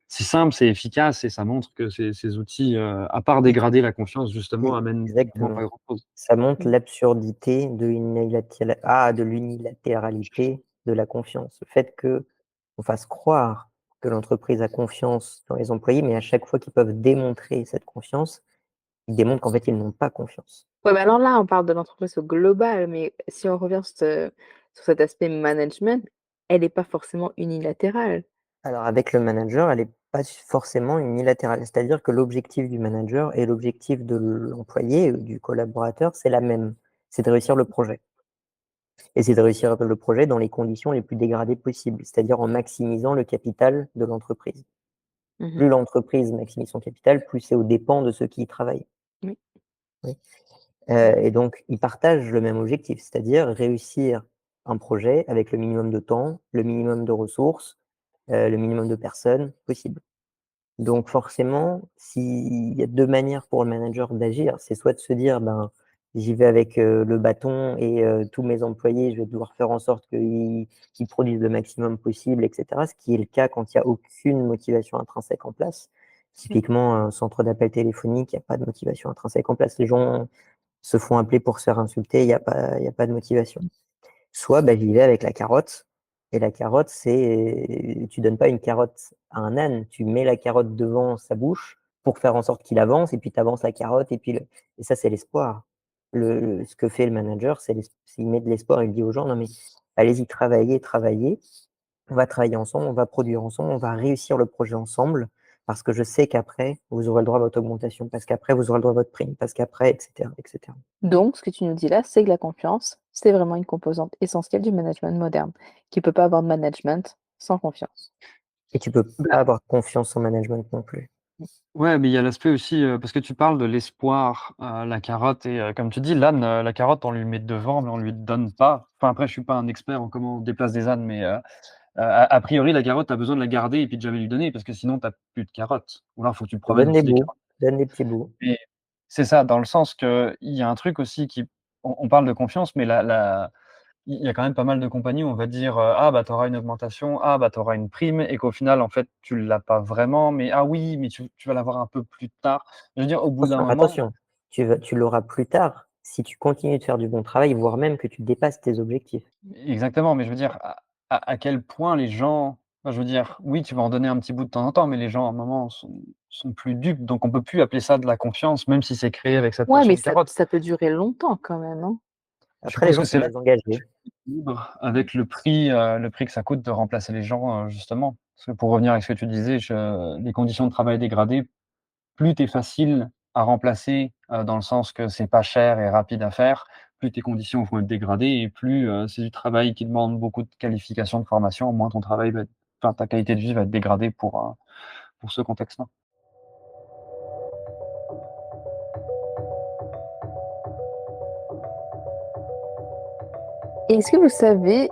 simple, c'est efficace et ça montre que ces outils, à part dégrader la confiance, justement, amènent vraiment pas Exactement. grand-chose. Ça montre l'absurdité de l'unilatéralité de la confiance. Le fait qu'on fasse croire que l'entreprise a confiance dans les employés, mais à chaque fois qu'ils peuvent démontrer cette confiance, Ils démontrent qu'en fait, ils n'ont pas confiance. Ouais, mais alors là, on parle de l'entreprise au global, mais si on revient sur cet aspect management, elle est pas forcément unilatérale. Alors avec le manager, elle est pas forcément unilatérale. C'est-à-dire que l'objectif du manager et l'objectif de l'employé, du collaborateur, c'est la même. C'est de réussir le projet. Et c'est de réussir le projet dans les conditions les plus dégradées possibles, c'est-à-dire en maximisant le capital de l'entreprise. Mmh. Plus l'entreprise maximise son capital, plus c'est aux dépens de ceux qui y travaillent. Oui. Oui. Mmh. Et donc, ils partagent le même objectif, c'est-à-dire réussir un projet avec le minimum de temps, le minimum de ressources, le minimum de personnes possible. Donc forcément, s'il y a 2 manières pour le manager d'agir, c'est soit de se dire: «Ben, j'y vais avec, le bâton et tous mes employés, je vais devoir faire en sorte qu'ils produisent le maximum possible» et cetera. Ce qui est le cas quand il y a aucune motivation intrinsèque en place. Mmh. Typiquement, un centre d'appel téléphonique, il y a pas de motivation intrinsèque en place. Les gens se font appeler pour se faire insulter, il y a pas de motivation. Soit, bah, j'y vais avec la carotte et la carotte, c'est tu donnes pas une carotte à un âne, tu mets la carotte devant sa bouche pour faire en sorte qu'il avance et puis tu avances la carotte et puis et ça, c'est l'espoir. Ce que fait le manager, c'est il met de l'espoir, il dit aux gens: «Non mais allez-y, travaillez, travaillez, on va travailler ensemble, on va produire ensemble, on va réussir le projet ensemble parce que je sais qu'après, vous aurez le droit à votre augmentation, parce qu'après, vous aurez le droit à votre prime, parce qu'après» et cetera et cetera. Donc ce que tu nous dis là, c'est que la confiance, c'est vraiment une composante essentielle du management moderne, qui peut pas avoir de management sans confiance. Et tu peux pas avoir confiance en management non plus. Ouais, mais il y a l'aspect aussi, parce que tu parles de l'espoir, la carotte et comme tu dis, l'âne, la carotte, on lui met devant, mais on lui donne pas. Enfin, après, je suis pas un expert en comment on déplace des ânes, mais a priori, la carotte, tu as besoin de la garder et puis de jamais lui donner parce que sinon tu as plus de carottes. Ou alors, faut que tu promènes Donne des aussi les bouts, carottes. donne des petits bouts. Mais c'est ça, dans le sens qu'il y a un truc aussi qui on parle de confiance, mais la il y a quand même pas mal de compagnies où on va dire, «Ah bah, tu auras une augmentation, ah bah, tu auras une prime» et qu'au final, en fait, tu l'as pas vraiment, mais «Ah oui, mais tu vas l'avoir un peu plus tard». Je veux dire, au bout d'un Attention, moment attention, tu l'auras plus tard si tu continues de faire du bon travail, voire même que tu dépasses tes objectifs. exactement, mais je veux dire, à quel point les gens enfin, je veux dire, oui, tu vas en donner un petit bout de temps en temps, mais les gens, à un moment, sont plus dupes, donc on peut plus appeler ça de la confiance, même si c'est créé avec cette Ouais, notion mais de carotte. ça peut durer longtemps quand même, hein? Je Après, les suppose gens que sont c'est là désengagés. l'équilibre avec le prix que ça coûte de remplacer les gens, justement. Parce que pour revenir avec ce que tu disais, les conditions de travail dégradées, plus tu es facile à remplacer, dans le sens que c'est pas cher et rapide à faire, plus tes conditions vont être dégradées et plus, c'est du travail qui demande beaucoup de qualification, de formation, moins ton travail va être enfin ta qualité de vie va être dégradée pour ce contexte-là. Et est-ce que vous savez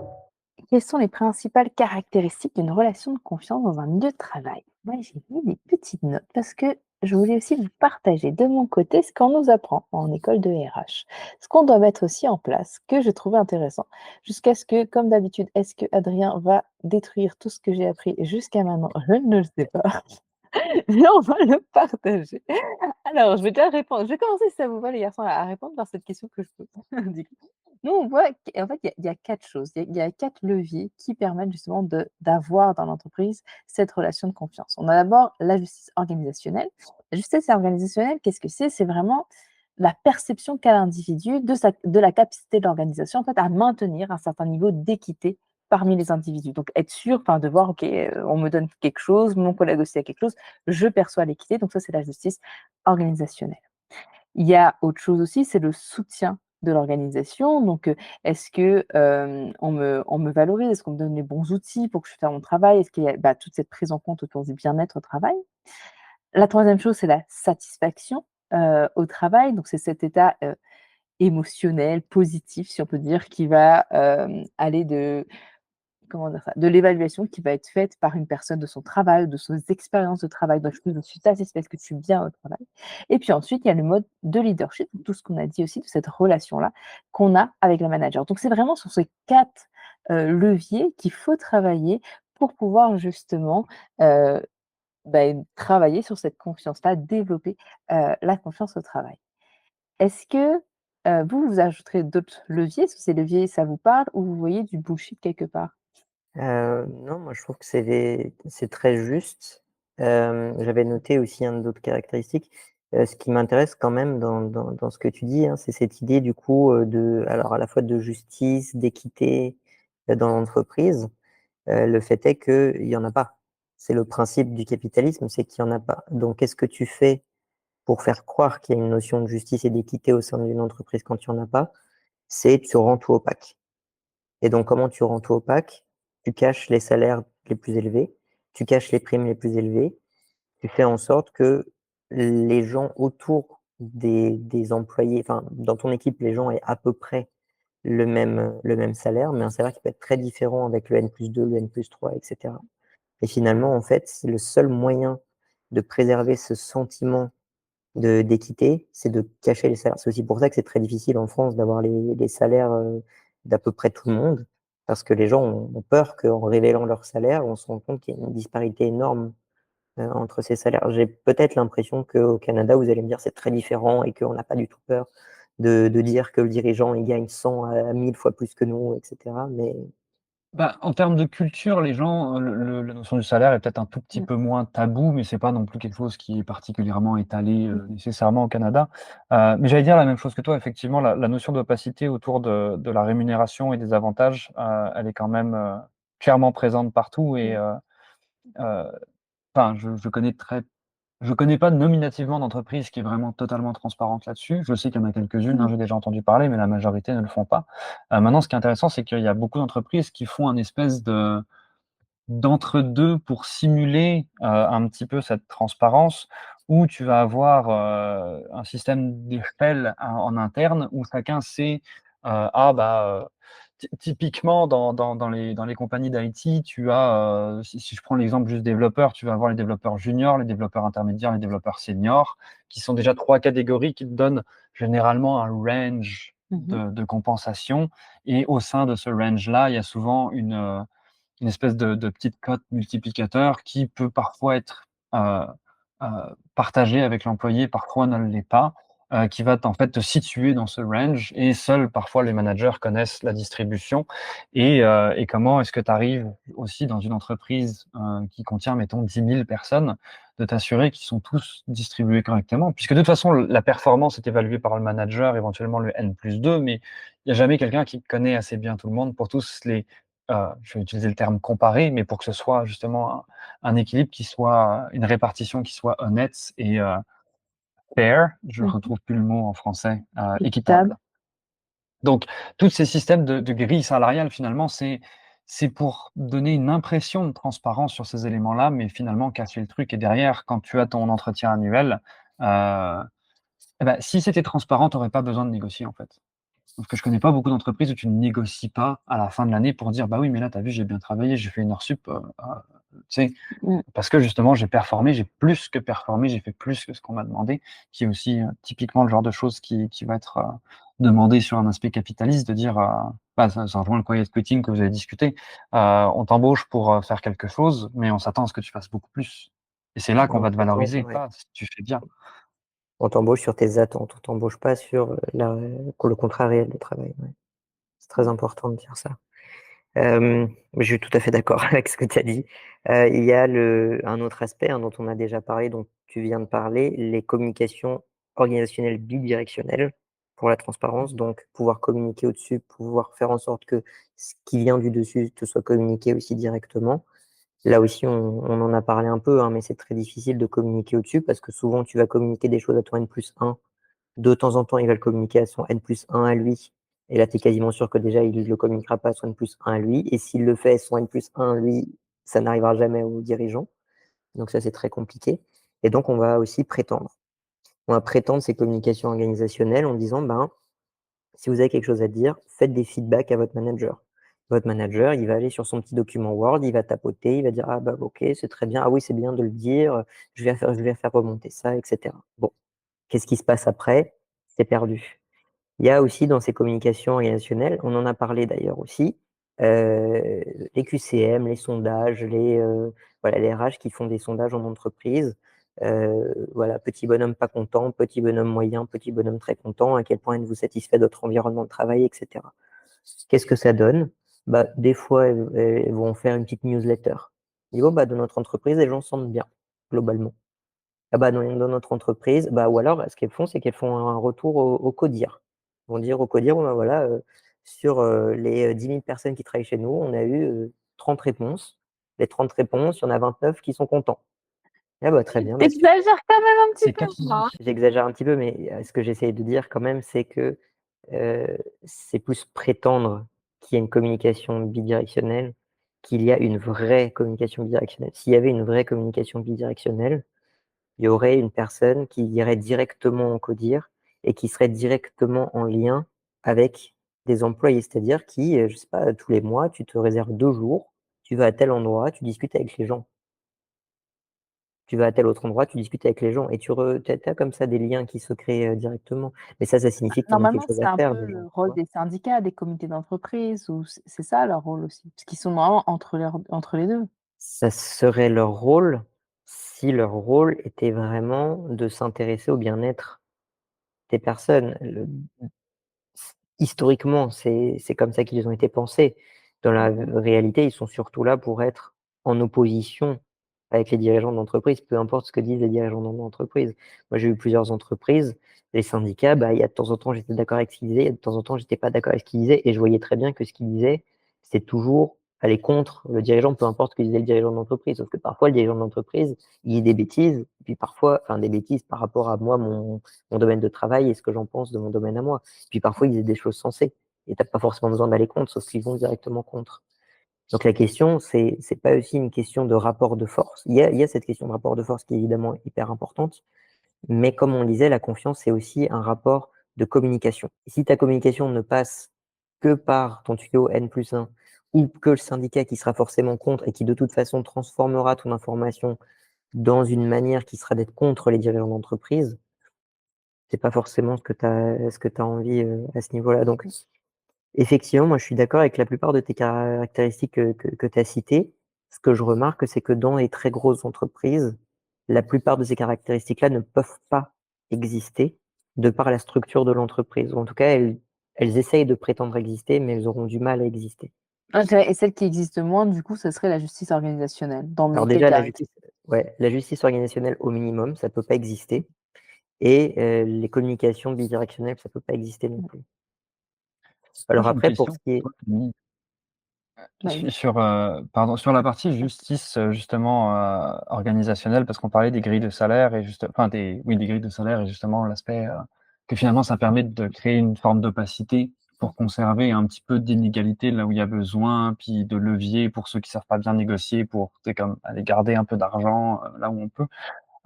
quelles sont les principales caractéristiques d'une relation de confiance dans un milieu de travail? Moi, j'ai mis des petites notes parce que je voulais aussi vous partager de mon côté ce qu'on nous apprend en école de RH. Ce qu'on doit mettre aussi en place, que je trouvais intéressant. Jusqu'à ce que, comme d'habitude, est-ce que Adrien va détruire tout ce que j'ai appris jusqu'à maintenant? Je ne le sais pas. Mais on va le partager. Alors, je vais déjà répondre. Je vais commencer, si ça vous va, les garçons, à répondre par cette question que je pose. Du coup, nous, on voit qu'en fait, il y a 4 choses. Il y a 4 leviers qui permettent justement d'avoir dans l'entreprise cette relation de confiance. On a d'abord la justice organisationnelle. La justice organisationnelle, qu'est-ce que c'est? C'est vraiment la perception qu'a l'individu de la capacité de l'organisation, en fait, à maintenir un certain niveau d'équité parmi les individus. Donc être sûr, enfin, de voir: «OK, on me donne quelque chose, mon collègue aussi a quelque chose, je perçois l'équité», donc ça, c'est la justice organisationnelle. Il y a autre chose aussi, c'est le soutien de l'organisation. Donc, est-ce que, on me valorise? Est-ce qu'on me donne les bons outils pour que je fasse mon travail? Est-ce qu'il y a, bah, toute cette prise en compte autour du bien-être au travail? La troisième chose, c'est la satisfaction, au travail. Donc c'est cet état, émotionnel, positif, si on peut dire, qui va, aller de comment dire ça? De l'évaluation qui va être faite par une personne de son travail, de ses expériences de travail. Donc, je suis satisfaite, est-ce que tu es bien au travail? Et puis ensuite, il y a le mode de leadership, tout ce qu'on a dit aussi, de cette relation-là qu'on a avec le manager. Donc, c'est vraiment sur ces 4 leviers qu'il faut travailler pour pouvoir justement, heu, travailler sur cette confiance-là, développer, la confiance au travail. Est-ce que, vous, vous ajouterez d'autres leviers? Est-ce que ces leviers, ça vous parle ou vous voyez du bullshit quelque part? Non, moi je trouve que c'est très juste. J'avais noté aussi une autre caractéristique, Ce qui m'intéresse quand même dans ce que tu dis, hein, c'est cette idée du coup alors à la fois de justice, d'équité dans l'entreprise. Le fait est qu'il n'y en a pas. C'est le principe du capitalisme, c'est qu'il n'y en a pas. Donc, qu'est-ce que tu fais pour faire croire qu'il y a une notion de justice et d'équité au sein d'une entreprise quand il n'y en a pas? C'est tu rends tout opaque. Et donc, comment tu rends tout opaque? Tu caches les salaires les plus élevés, tu caches les primes les plus élevées, tu fais en sorte que les gens autour des employés, enfin, dans ton équipe, les gens aient à peu près le même salaire, mais un salaire qui peut être très différent avec le N+2, le N+3, etc. Et finalement, en fait, c'est le seul moyen de préserver ce sentiment d'équité, c'est de cacher les salaires. C'est aussi pour ça que c'est très difficile en France d'avoir les salaires d'à peu près tout le monde, parce que les gens ont peur qu'en révélant leur salaire, on se rend compte qu'il y a une disparité énorme entre ces salaires. J'ai peut-être l'impression qu'au Canada, vous allez me dire c'est très différent et qu'on n'a pas du tout peur de dire que le dirigeant il gagne 100 à 1000 fois plus que nous, etc. Mais Bah, en termes de culture, les gens, la notion du salaire est peut-être un tout petit Mmh. peu moins tabou, mais c'est pas non plus quelque chose qui est particulièrement étalé, Mmh. nécessairement au Canada. Mais j'allais dire la même chose que toi, effectivement, la notion d'opacité autour de la rémunération et des avantages, elle est quand même, clairement présente partout et Mmh. heu, enfin, je connais pas nominativement d'entreprise qui est vraiment totalement transparente là-dessus. Je sais qu'il y en a quelques-unes, hein, Mmh. j'ai déjà entendu parler, mais la majorité ne le font pas. Maintenant, ce qui est intéressant, c'est qu'il y a beaucoup d'entreprises qui font un espèce d'entre-deux pour simuler, un petit peu cette transparence où tu vas avoir, un système d'échelle en interne où chacun sait, ah bah, typiquement dans les compagnies d'IT, tu as, si je prends l'exemple juste développeurs, tu vas avoir les développeurs juniors, les développeurs intermédiaires, les développeurs seniors, qui sont déjà 3 catégories qui te donnent généralement un range Mmh. de compensation et au sein de ce range-là, il y a souvent une espèce de petite cote multiplicateur qui peut parfois être, heu, partagée avec l'employé, parfois ne l'est pas, qui va en fait te situer dans ce range et seuls parfois les managers connaissent la distribution et comment est-ce que tu arrives aussi dans une entreprise, qui contient mettons 10 000 personnes, de t'assurer qu'ils sont tous distribués correctement. Puisque de toute façon la performance est évaluée par le manager, éventuellement le N+2, mais il y a jamais quelqu'un qui connaît assez bien tout le monde pour tous les je vais utiliser le terme «comparer», mais pour que ce soit justement un équilibre qui soit une répartition qui soit honnête et fair, je Mmh. retrouve plus le mot en français, Équitable. équitable. Donc tous ces systèmes de grille salariale finalement, c'est pour donner une impression de transparence sur ces éléments-là, mais finalement cacher le truc et derrière quand tu as ton entretien annuel, heu, et bah, si c'était transparent, tu aurais pas besoin de négocier en fait. Parce que je connais pas beaucoup d'entreprises où tu ne négocies pas à la fin de l'année pour dire: «Bah oui, mais là, tu as vu, j'ai bien travaillé, j'ai fait une heure sup», tu sais? Mmh. Parce que justement, j'ai performé, j'ai plus que performé, j'ai fait plus que ce qu'on m'a demandé, qui est aussi, typiquement le genre de choses qui va être, demandé sur un aspect capitaliste de dire, bah, ça rejoint le quiet quitting que vous avez discuté. On t'embauche pour, faire quelque chose, mais on s'attend à ce que tu fasses beaucoup plus et c'est là qu'on on va te s'attend, valoriser, ouais. pas si tu fais bien. On t'embauche sur tes attentes, on t'embauche pas sur le contrat réel de travail. Ouais. C'est très important de dire ça. Je suis tout à fait d'accord avec ce que tu as dit. Il y a un autre aspect dont on a déjà parlé, dont tu viens de parler, les communications organisationnelles bidirectionnelles pour la transparence. Donc, pouvoir communiquer au-dessus, pouvoir faire en sorte que ce qui vient du dessus te soit communiqué aussi directement. Là aussi, on en a parlé un peu, hein, mais c'est très difficile de communiquer au-dessus parce que souvent, tu vas communiquer des choses à ton N+1. De temps en temps, il va le communiquer à son N+1 à lui. Et là, tu es quasiment sûr que déjà, il ne le communiquera pas à son N+1 à lui. Et s'il le fait, son N+1 à lui, ça n'arrivera jamais au dirigeant. Donc ça, c'est très compliqué. Et donc, on va aussi prétendre. On va prétendre ces communications organisationnelles en disant, ben, si vous avez quelque chose à dire, faites des feedbacks à votre manager. Votre manager, il va aller sur son petit document Word, il va tapoter, il va dire, ah bah ok, c'est très bien, ah oui, c'est bien de le dire, je vais faire remonter ça, etc. Bon, qu'est-ce qui se passe après? C'est perdu. Il y a aussi dans ces communications organisationnelles, on en a parlé d'ailleurs aussi, heu, les QCM, les sondages, voilà, les RH qui font des sondages en entreprise. Voilà, petit bonhomme pas content, petit bonhomme moyen, petit bonhomme très content, à quel point êtes-vous satisfait de votre environnement de travail, et cetera. Qu'est-ce que ça donne? Bah, des fois, elles vont faire une petite newsletter. Ils disent: «Bon, bah, dans notre entreprise, les gens se sentent bien, globalement». Ah bah, dans notre entreprise, bah, ou alors, ce qu'elles font, c'est qu'elles font un retour au CODIR. Ils vont dire au CODIR: «Bon, bah, voilà, sur, les, 10 000 personnes qui travaillent chez nous, on a eu, 30 réponses. Les 30 réponses, il y en a 29 qui sont contents». Ah bah, très bien, bah, su T'exagères quand même un petit C'est peu, hein. J'exagère un petit peu, mais ce que j'essaye de dire quand même, c'est que, c'est plus prétendre qu'il y a une communication bidirectionnelle, qu'il y a une vraie communication bidirectionnelle. S'il y avait une vraie communication bidirectionnelle, il y aurait une personne qui irait directement en CODIR et qui serait directement en lien avec des employés. C'est-à-dire qui, je sais pas, tous les mois, tu te réserves 2 jours, tu vas à tel endroit, tu discutes avec les gens. Tu vas à tel autre endroit, tu discutes avec les gens et tu as comme ça des liens qui se créent, directement. Mais ça signifie que tu en as Normalement, quelque chose c'est à un faire peu déjà, le tu rôle vois? des syndicats, des comités d'entreprise ou c'est ça leur rôle aussi? Parce qu'ils sont vraiment entre les 2. Ça serait leur rôle, si leur rôle était vraiment de s'intéresser au bien-être des personnes. Historiquement, c'est comme ça qu'ils ont été pensés. Dans la Mmh. réalité, ils sont surtout là pour être en opposition avec les dirigeants d'entreprise, peu importe ce que disent les dirigeants d'entreprise. Moi, j'ai eu plusieurs entreprises, les syndicats, bah, il y a de temps en temps, j'étais d'accord avec ce qu'ils disaient, il y a de temps en temps, j'étais pas d'accord avec ce qu'ils disaient et je voyais très bien que ce qu'ils disaient, c'était toujours aller contre le dirigeant, peu importe ce que disait le dirigeant d'entreprise. Sauf que parfois, le dirigeant d'entreprise, il dit des bêtises, puis parfois, enfin, des bêtises par rapport à moi, mon domaine de travail et ce que j'en pense de mon domaine à moi. Puis parfois, ils disent des choses sensées et tu as pas forcément besoin d'aller contre, sauf qu'ils vont directement contre. Donc la question, c'est pas aussi une question de rapport de force. Il y a cette question de rapport de force qui est évidemment hyper importante, mais comme on le disait, la confiance, c'est aussi un rapport de communication. Et si ta communication ne passe que par ton tuyau N+1 ou que le syndicat qui sera forcément contre et qui de toute façon transformera ton information dans une manière qui sera d'être contre les dirigeants d'entreprise, c'est pas forcément ce que tu as envie, à ce niveau-là. Donc effectivement, moi, je suis d'accord avec la plupart de tes caractéristiques que tu as citées. Ce que je remarque, c'est que dans les très grosses entreprises, la plupart de ces caractéristiques-là ne peuvent pas exister de par la structure de l'entreprise. Ou en tout cas, elles essayent de prétendre exister, mais elles auront du mal à exister. Ah, je dirais et celle qui existe moins, du coup, ce serait la justice organisationnelle, dans Alors mes déjà, la caractéristiques. justice, ouais, la justice organisationnelle au minimum, ça peut pas exister. Et les communications bidirectionnelles, ça peut pas exister non plus. Moi, Alors j'ai une après, pour ce question qui pour est toi, Camille. Vas-y. Sur la partie justice, justement, organisationnelle, parce qu'on parlait des grilles de salaire et juste enfin des grilles de salaire et justement l'aspect, que finalement ça permet de créer une forme d'opacité pour conserver un petit peu d'inégalité là où il y a besoin, puis de levier pour ceux qui savent pas bien négocier pour, tu sais, comme aller garder un peu d'argent, là où on peut.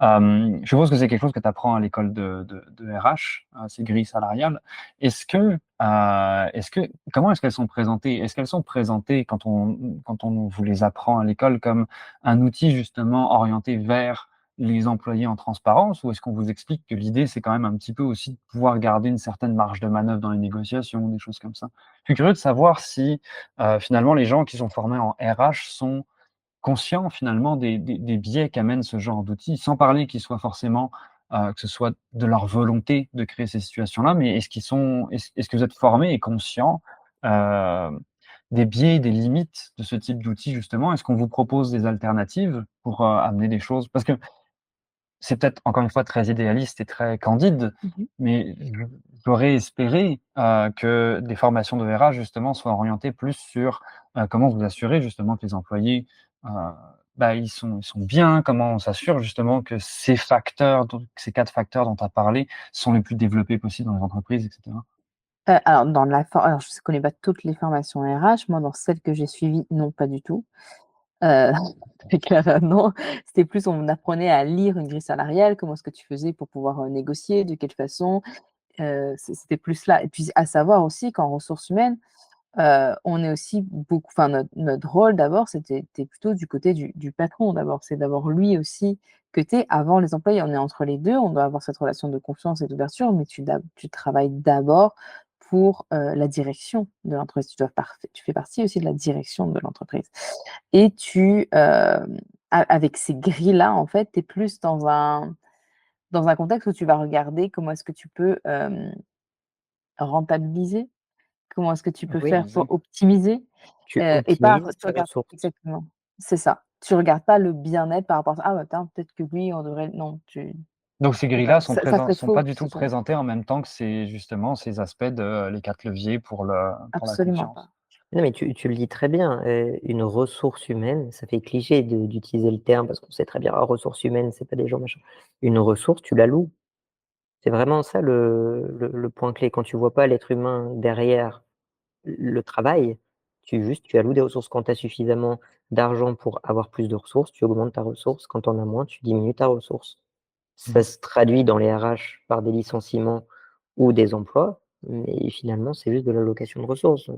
Je suppose que c'est quelque chose que tu apprends à l'école de RH, ces grilles salariales. Est-ce que comment est-ce qu'elles sont présentées? Est-ce qu'elles sont présentées quand on vous les apprend à l'école comme un outil justement orienté vers les employés en transparence? Ou est-ce qu'on vous explique que l'idée, c'est quand même un petit peu aussi de pouvoir garder une certaine marge de manœuvre dans les négociations, des choses comme ça? Je suis curieux de savoir si, finalement les gens qui sont formés en RH sont conscients finalement des biais qu'amène ce genre d'outils, sans parler qu'ils soient forcément, que ce soit de leur volonté de créer ces situations-là, mais est-ce que vous êtes formés et conscients, des biais et des limites de ce type d'outils justement? Est-ce qu'on vous propose des alternatives pour, amener des choses? Parce que c'est peut-être encore une fois très idéaliste et très candide, Mmh. mais j'aurais espéré, que des formations de RH justement soient orientées plus sur, comment vous assurer justement que les employés, heu, bah, ils sont bien, comment on s'assure justement que ces 4 facteurs dont tu as parlé sont les plus développés possibles dans les entreprises et cetera? Alors alors je connais pas toutes les formations RH, moi dans celles que j'ai suivies, non, pas du tout. Heu, très clairement, c'était plus on apprenait à lire une grille salariale, comment est-ce que tu faisais pour pouvoir, négocier, de quelle façon, c'était plus là et puis à savoir aussi qu'en ressources humaines, on est aussi beaucoup enfin notre rôle d'abord, c'était plutôt du côté du patron d'abord. C'est d'abord lui aussi que tu es avant les employés. On est entre les 2. On doit avoir cette relation de confiance et d'ouverture, mais tu travailles d'abord pour, la direction de l'entreprise. Tu fais partie aussi de la direction de l'entreprise et avec ces grilles-là, en fait, tu es plus dans un contexte où tu vas regarder comment est-ce que tu peux, rentabiliser. Comment est-ce que tu peux faire Oui, pour optimiser? tu Et pas optimises tu tes regardes ressources. exactement, c'est ça. tu regardes pas le bien-être par rapport à ça. Ah, bah, tiens, peut-être que lui, on devrait non, Donc ces je sais grilles-là pas, ça serait sont pas faux du si ce tout soit présentées en même temps que justement ces aspects de les 4 leviers pour la absolument confiance. pas. Non, mais tu le dis très bien, une ressource humaine, ça fait cliché d'utiliser le terme parce qu'on sait très bien: «Ah, ressources humaines, c'est pas des gens machin». Une ressource, tu la loues. C'est vraiment ça le point clé. Quand tu vois pas l'être humain derrière le travail, tu alloues des ressources. Quand tu as suffisamment d'argent pour avoir plus de ressources, tu augmentes ta ressource. Quand tu en as moins, tu diminues ta ressource. Ça se traduit dans les RH par des licenciements ou des emplois, mais finalement, c'est juste de l'allocation de ressources.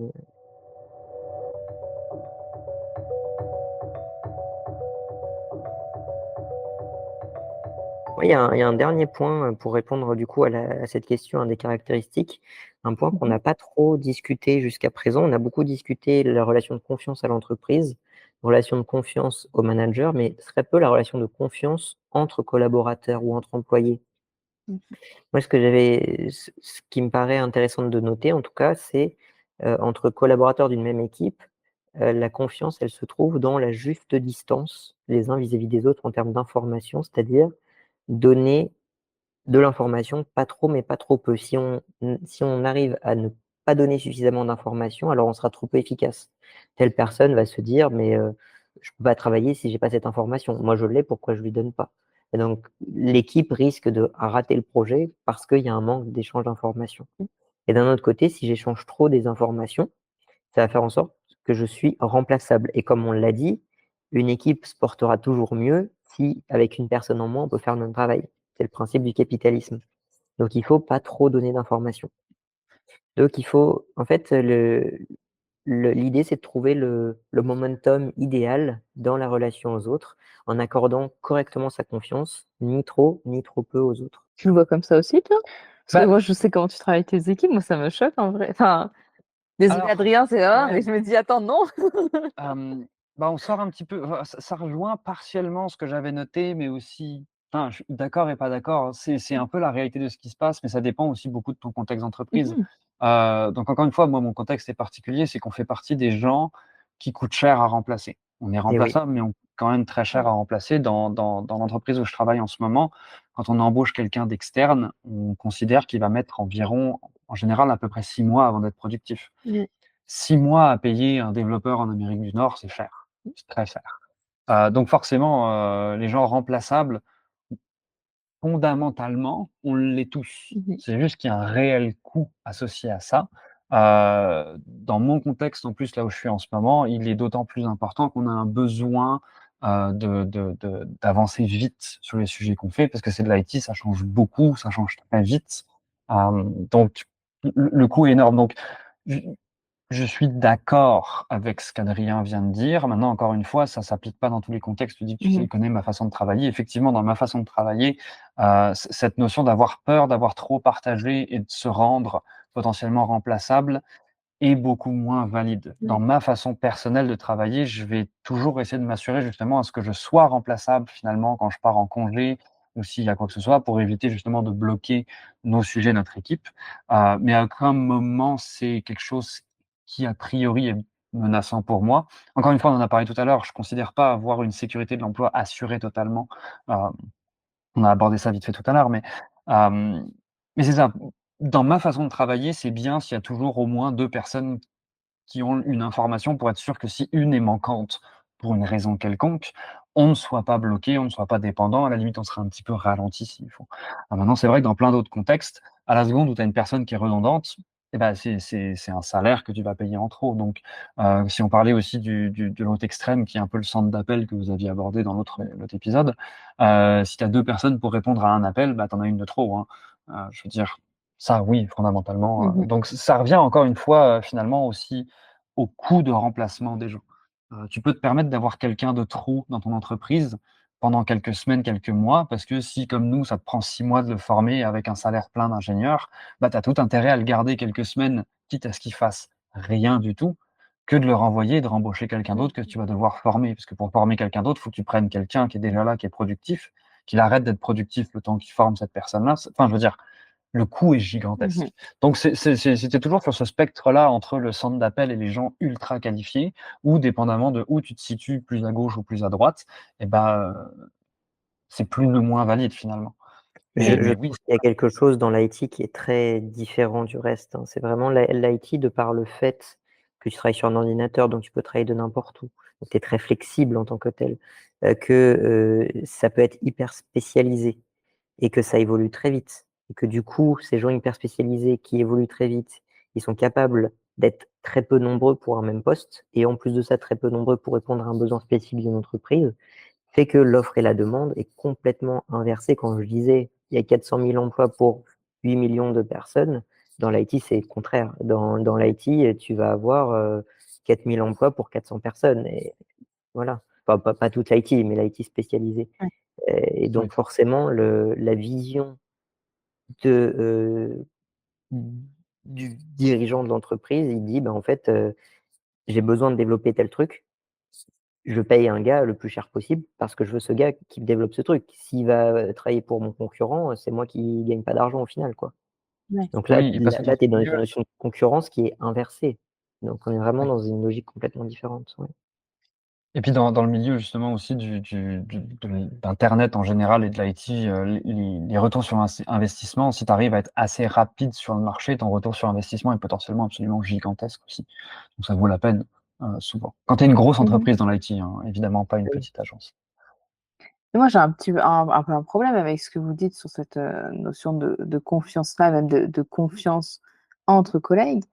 Ouais, il y a un dernier point, pour répondre du coup à cette question, des caractéristiques. Un point qu'on Mmh. n'a pas trop discuté jusqu'à présent. On a beaucoup discuté la relation de confiance à l'entreprise, relation de confiance au manager, mais très peu la relation de confiance entre collaborateurs ou entre employés. Mmh. Moi, ce qui me paraît intéressant de noter en tout cas, c'est, entre collaborateurs d'une même équipe, la confiance, elle se trouve dans la juste distance les uns vis-à-vis des autres en termes d'information, c'est-à-dire donner de l'information, pas trop, mais pas trop peu. Si on arrive à ne pas donner suffisamment d'informations, alors on sera trop peu efficace. Telle personne va se dire: «Mais, je peux pas travailler si j'ai pas cette information. Moi je l'ai, pourquoi je lui donne pas?» Et donc l'équipe risque de rater le projet parce qu'il y a un manque d'échange d'informations. Et d'un autre côté, si j'échange trop des informations, ça va faire en sorte que je suis remplaçable et comme on l'a dit, une équipe se portera toujours mieux si, avec une personne en moins, on peut faire le même travail. C'est le principe du capitalisme. Donc il faut pas trop donner d'informations. Donc il faut en fait, l'idée, c'est de trouver le momentum idéal dans la relation aux autres, en accordant correctement sa confiance, ni trop, ni trop peu aux autres. Tu le vois comme ça aussi, toi? Parce que Bah, moi, je sais comment tu travailles avec tes équipes, moi, ça me choque en vrai. Enfin, désolée alors Adrien, ouais. mais je me dis: «Attends, non!» On sort un petit peu ça rejoint partiellement ce que j'avais noté, mais aussi enfin, je suis d'accord et pas d'accord, hein. C'est un peu la réalité de ce qui se passe, mais ça dépend aussi beaucoup de ton contexte d'entreprise. Mmh. Donc encore une fois, moi, mon contexte est particulier, c'est qu'on fait partie des gens qui coûtent cher à remplacer. On est Et oui, remplaçable, mais on coûte quand même très cher à remplacer. Dans l'entreprise où je travaille en ce moment, quand on embauche quelqu'un d'externe, on considère qu'il va mettre environ, en général, à peu près 6 mois avant d'être productif. Ouais. 6 mois à payer un développeur en Amérique du Nord, c'est cher, c'est très cher. Donc forcément, les gens remplaçables, fondamentalement, on l'est tous. Mmh mh. C'est juste qu'il y a un réel coût associé à ça. Dans mon contexte, en plus, là où je suis en ce moment, il est d'autant plus important qu'on a un besoin, d'avancer vite sur les sujets qu'on fait parce que c'est de l'IT, ça change beaucoup, ça change très vite. Donc le coût est énorme. Donc je suis d'accord avec ce qu'Adrien vient de dire. Maintenant, encore une fois, ça s'applique pas dans tous les contextes. Tu dis que Mmh. tu connais ma façon de travailler. Effectivement, dans ma façon de travailler, cette notion d'avoir peur d'avoir trop partagé et de se rendre potentiellement remplaçable est beaucoup moins valide. Dans Ouais. ma façon personnelle de travailler, je vais toujours essayer de m'assurer justement à ce que je sois remplaçable finalement quand je pars en congé ou s'il y a quoi que ce soit pour éviter justement de bloquer nos sujets, notre équipe. Mais à aucun moment c'est quelque chose qui a priori est menaçant pour moi. Encore une fois, on en a parlé tout à l'heure, je ne considère pas avoir une sécurité de l'emploi assurée totalement. Heu, on a abordé ça vite fait tout à l'heure, hem, mais c'est ça. Dans ma façon de travailler, c'est bien s'il y a toujours au moins 2 personnes qui ont une information pour être sûr que si une est manquante pour une raison quelconque, on ne soit pas bloqué, on ne soit pas dépendant. À la limite, on sera un petit peu ralenti s'il faut. Maintenant, c'est vrai que dans plein d'autres contextes, à la seconde où tu as une personne qui est redondante, eh ben, c'est un salaire que tu vas payer en trop. Donc, si on parlait aussi de l'autre extrême, qui est un peu le centre d'appel que vous aviez abordé dans l'autre épisode, si tu as 2 personnes pour répondre à un appel, bah, tu en as une de trop, hein. Je veux dire, ça oui, fondamentalement, Mmh. donc ça revient encore une fois, finalement aussi au coût de remplacement des gens. Tu peux te permettre d'avoir quelqu'un de trop dans ton entreprise pendant quelques semaines, quelques mois, parce que si, comme nous, ça te prend 6 mois de le former avec un salaire plein d'ingénieur, bah, tu as tout intérêt à le garder quelques semaines, quitte à ce qu'il fasse rien du tout, que de le renvoyer et de rembaucher quelqu'un d'autre que tu vas devoir former. Parce que pour former quelqu'un d'autre, il faut que tu prennes quelqu'un qui est déjà là, qui est productif, qu'il arrête d'être productif le temps qu'il forme cette personne-là. Enfin, je veux dire, le coût est Mmh gigantesque. Donc c'était toujours sur ce spectre-là entre le centre d'appel et les gens ultra qualifiés, ou dépendamment de où tu te situes, plus à gauche ou plus à droite, et ben, c'est plus ou moins valide finalement. Je Mais oui, trouve qu'il y a quelque chose dans l'IT qui est très différent du reste, hein. C'est vraiment l'IT de par le fait que tu travailles sur un ordinateur, donc tu peux travailler de n'importe où. Donc tu es très flexible en tant que tel, ça peut être hyper spécialisé et que ça évolue très vite et que du coup, ces gens hyper spécialisés qui évoluent très vite, ils sont capables d'être très peu nombreux pour un même poste et en plus de ça, très peu nombreux pour répondre à un besoin spécifique d'une entreprise, fait que l'offre et la demande est complètement inversée. Quand je disais, il y a 400 000 emplois pour 8 millions de personnes, dans l'IT, c'est le contraire. Dans l'IT, tu vas avoir 4 000 emplois pour 400 personnes. Et voilà. Enfin, pas toute l'IT, mais l'IT spécialisée. Ouais. Et oui. donc, forcément, la vision de, du dirigeant de l'entreprise, il dit, ben, en fait, j'ai besoin de développer tel truc. Je paye un gars le plus cher possible parce que je veux ce gars qui me développe ce truc. S'il va travailler pour mon concurrent, c'est moi qui gagne pas d'argent au final, quoi. Ouais. Donc là, Oui, et parce que dans tu es ce dans une milieu notion de concurrence qui est inversée. Donc on est vraiment oui. dans une logique complètement différente, ouais. Et puis dans le milieu justement aussi d'internet en général et de l'IT, les retours sur investissement, si tu arrives à être assez rapide sur le marché, ton retour sur investissement est potentiellement absolument gigantesque aussi. Donc ça vaut la peine, souvent. Quand tu es une grosse Mmh. entreprise dans l'IT, hein, évidemment pas une Oui. petite agence. Et moi, j'ai un peu un problème avec ce que vous dites sur cette, notion de confiance-là, même de confiance entre collègues,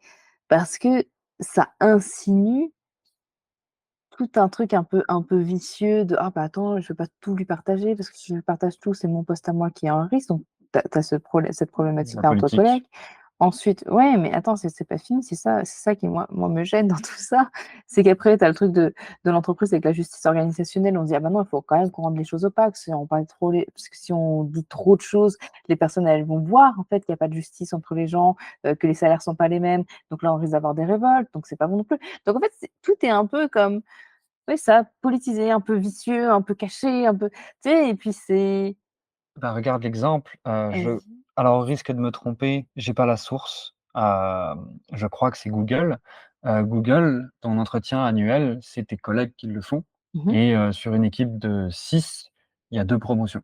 parce que ça insinue tout un truc un peu vicieux de: «Ah bah, attends, je vais pas tout lui partager parce que si je lui partage tout, c'est mon poste à moi qui est en risque». Donc tu as cette La problématique-là entre collègues. politique. Ensuite ouais, mais attends, c'est pas fini, c'est ça qui moi me gêne dans tout ça. C'est qu'après tu as le truc de l'entreprise avec la justice organisationnelle. On se dit: «Ah bah non, il faut quand même qu'on rende les choses opaques, si on parle trop les parce que si on dit trop de choses, les personnes, elles vont voir en fait qu'il y a pas de justice entre les gens, que les salaires sont pas les mêmes. Donc là, on risque d'avoir des révoltes, donc c'est pas bon non plus». Donc en fait, tout est un peu comme oui, ça, politisé, un peu vicieux, un peu caché, un peu tu sais? Et puis c'est Bah, regarde l'exemple, vas-y. alors au risque de me tromper, j'ai pas la source, je crois que c'est Google. Google, ton entretien annuel, c'est tes collègues qui le font Mmh. et sur une équipe de 6, il y a 2 promotions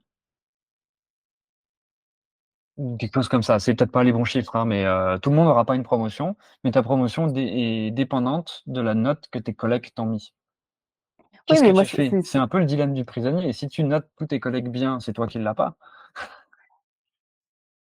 ou quelque chose comme ça. C'est peut-être pas les bons chiffres, hein, mais tout le monde n'aura pas une promotion, mais ta promotion est dépendante de la note que tes collègues t'ont mis. Oui, Qu'est-ce que mais moi, tu c'est fais? c'est C'est c'est un peu le dilemme du prisonnier et si tu notes tous tes collègues bien, c'est toi qui l'as pas.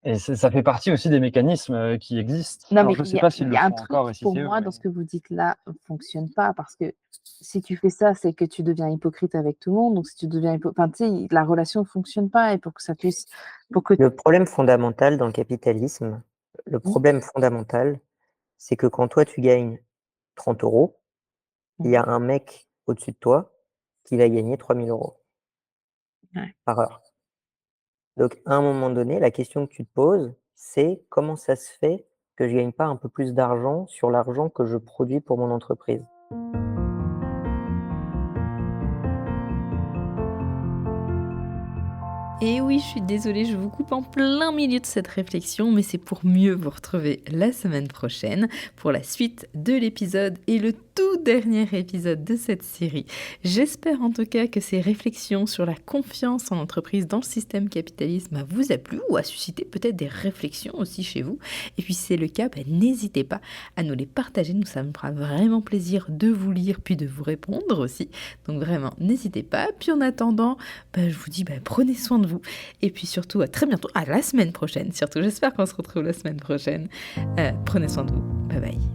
Et ça fait partie aussi des mécanismes, qui existent. non, Alors mais je ne il sais y a pas s'ils il y le a un font truc encore et si pour c'est eux, moi mais dans ce que vous dites là, fonctionne pas parce que si tu fais ça, c'est que tu deviens hypocrite avec tout le monde. Donc si tu deviens enfin, tu sais, la relation ne fonctionne pas et pour que Le problème fondamental dans le capitalisme, le mmh, problème fondamental, c'est que quand toi tu gagnes 30 €, il y mmh, a un mec au-dessus de toi qui va gagner 3 000 € ouais. par heure. Donc à un moment donné, la question que tu te poses, c'est: «Comment ça se fait que je gagne pas un peu plus d'argent sur l'argent que je produis pour mon entreprise?» Et oui, je suis désolée, je vous coupe en plein milieu de cette réflexion, mais c'est pour mieux vous retrouver la semaine prochaine pour la suite de l'épisode et le tout dernier épisode de cette série. J'espère en tout cas que ces réflexions sur la confiance en entreprise dans le système capitalisme vous a plu ou a suscité peut-être des réflexions aussi chez vous. Et puis si c'est le cas, n'hésitez pas à nous les partager, nous ça me fera vraiment plaisir de vous lire puis de vous répondre aussi. Donc vraiment, n'hésitez pas. Puis en attendant, je vous dis prenez soin de vous. Et puis surtout, à très bientôt, à la semaine prochaine. Surtout, j'espère qu'on se retrouve la semaine prochaine. Prenez soin de vous. Bye bye.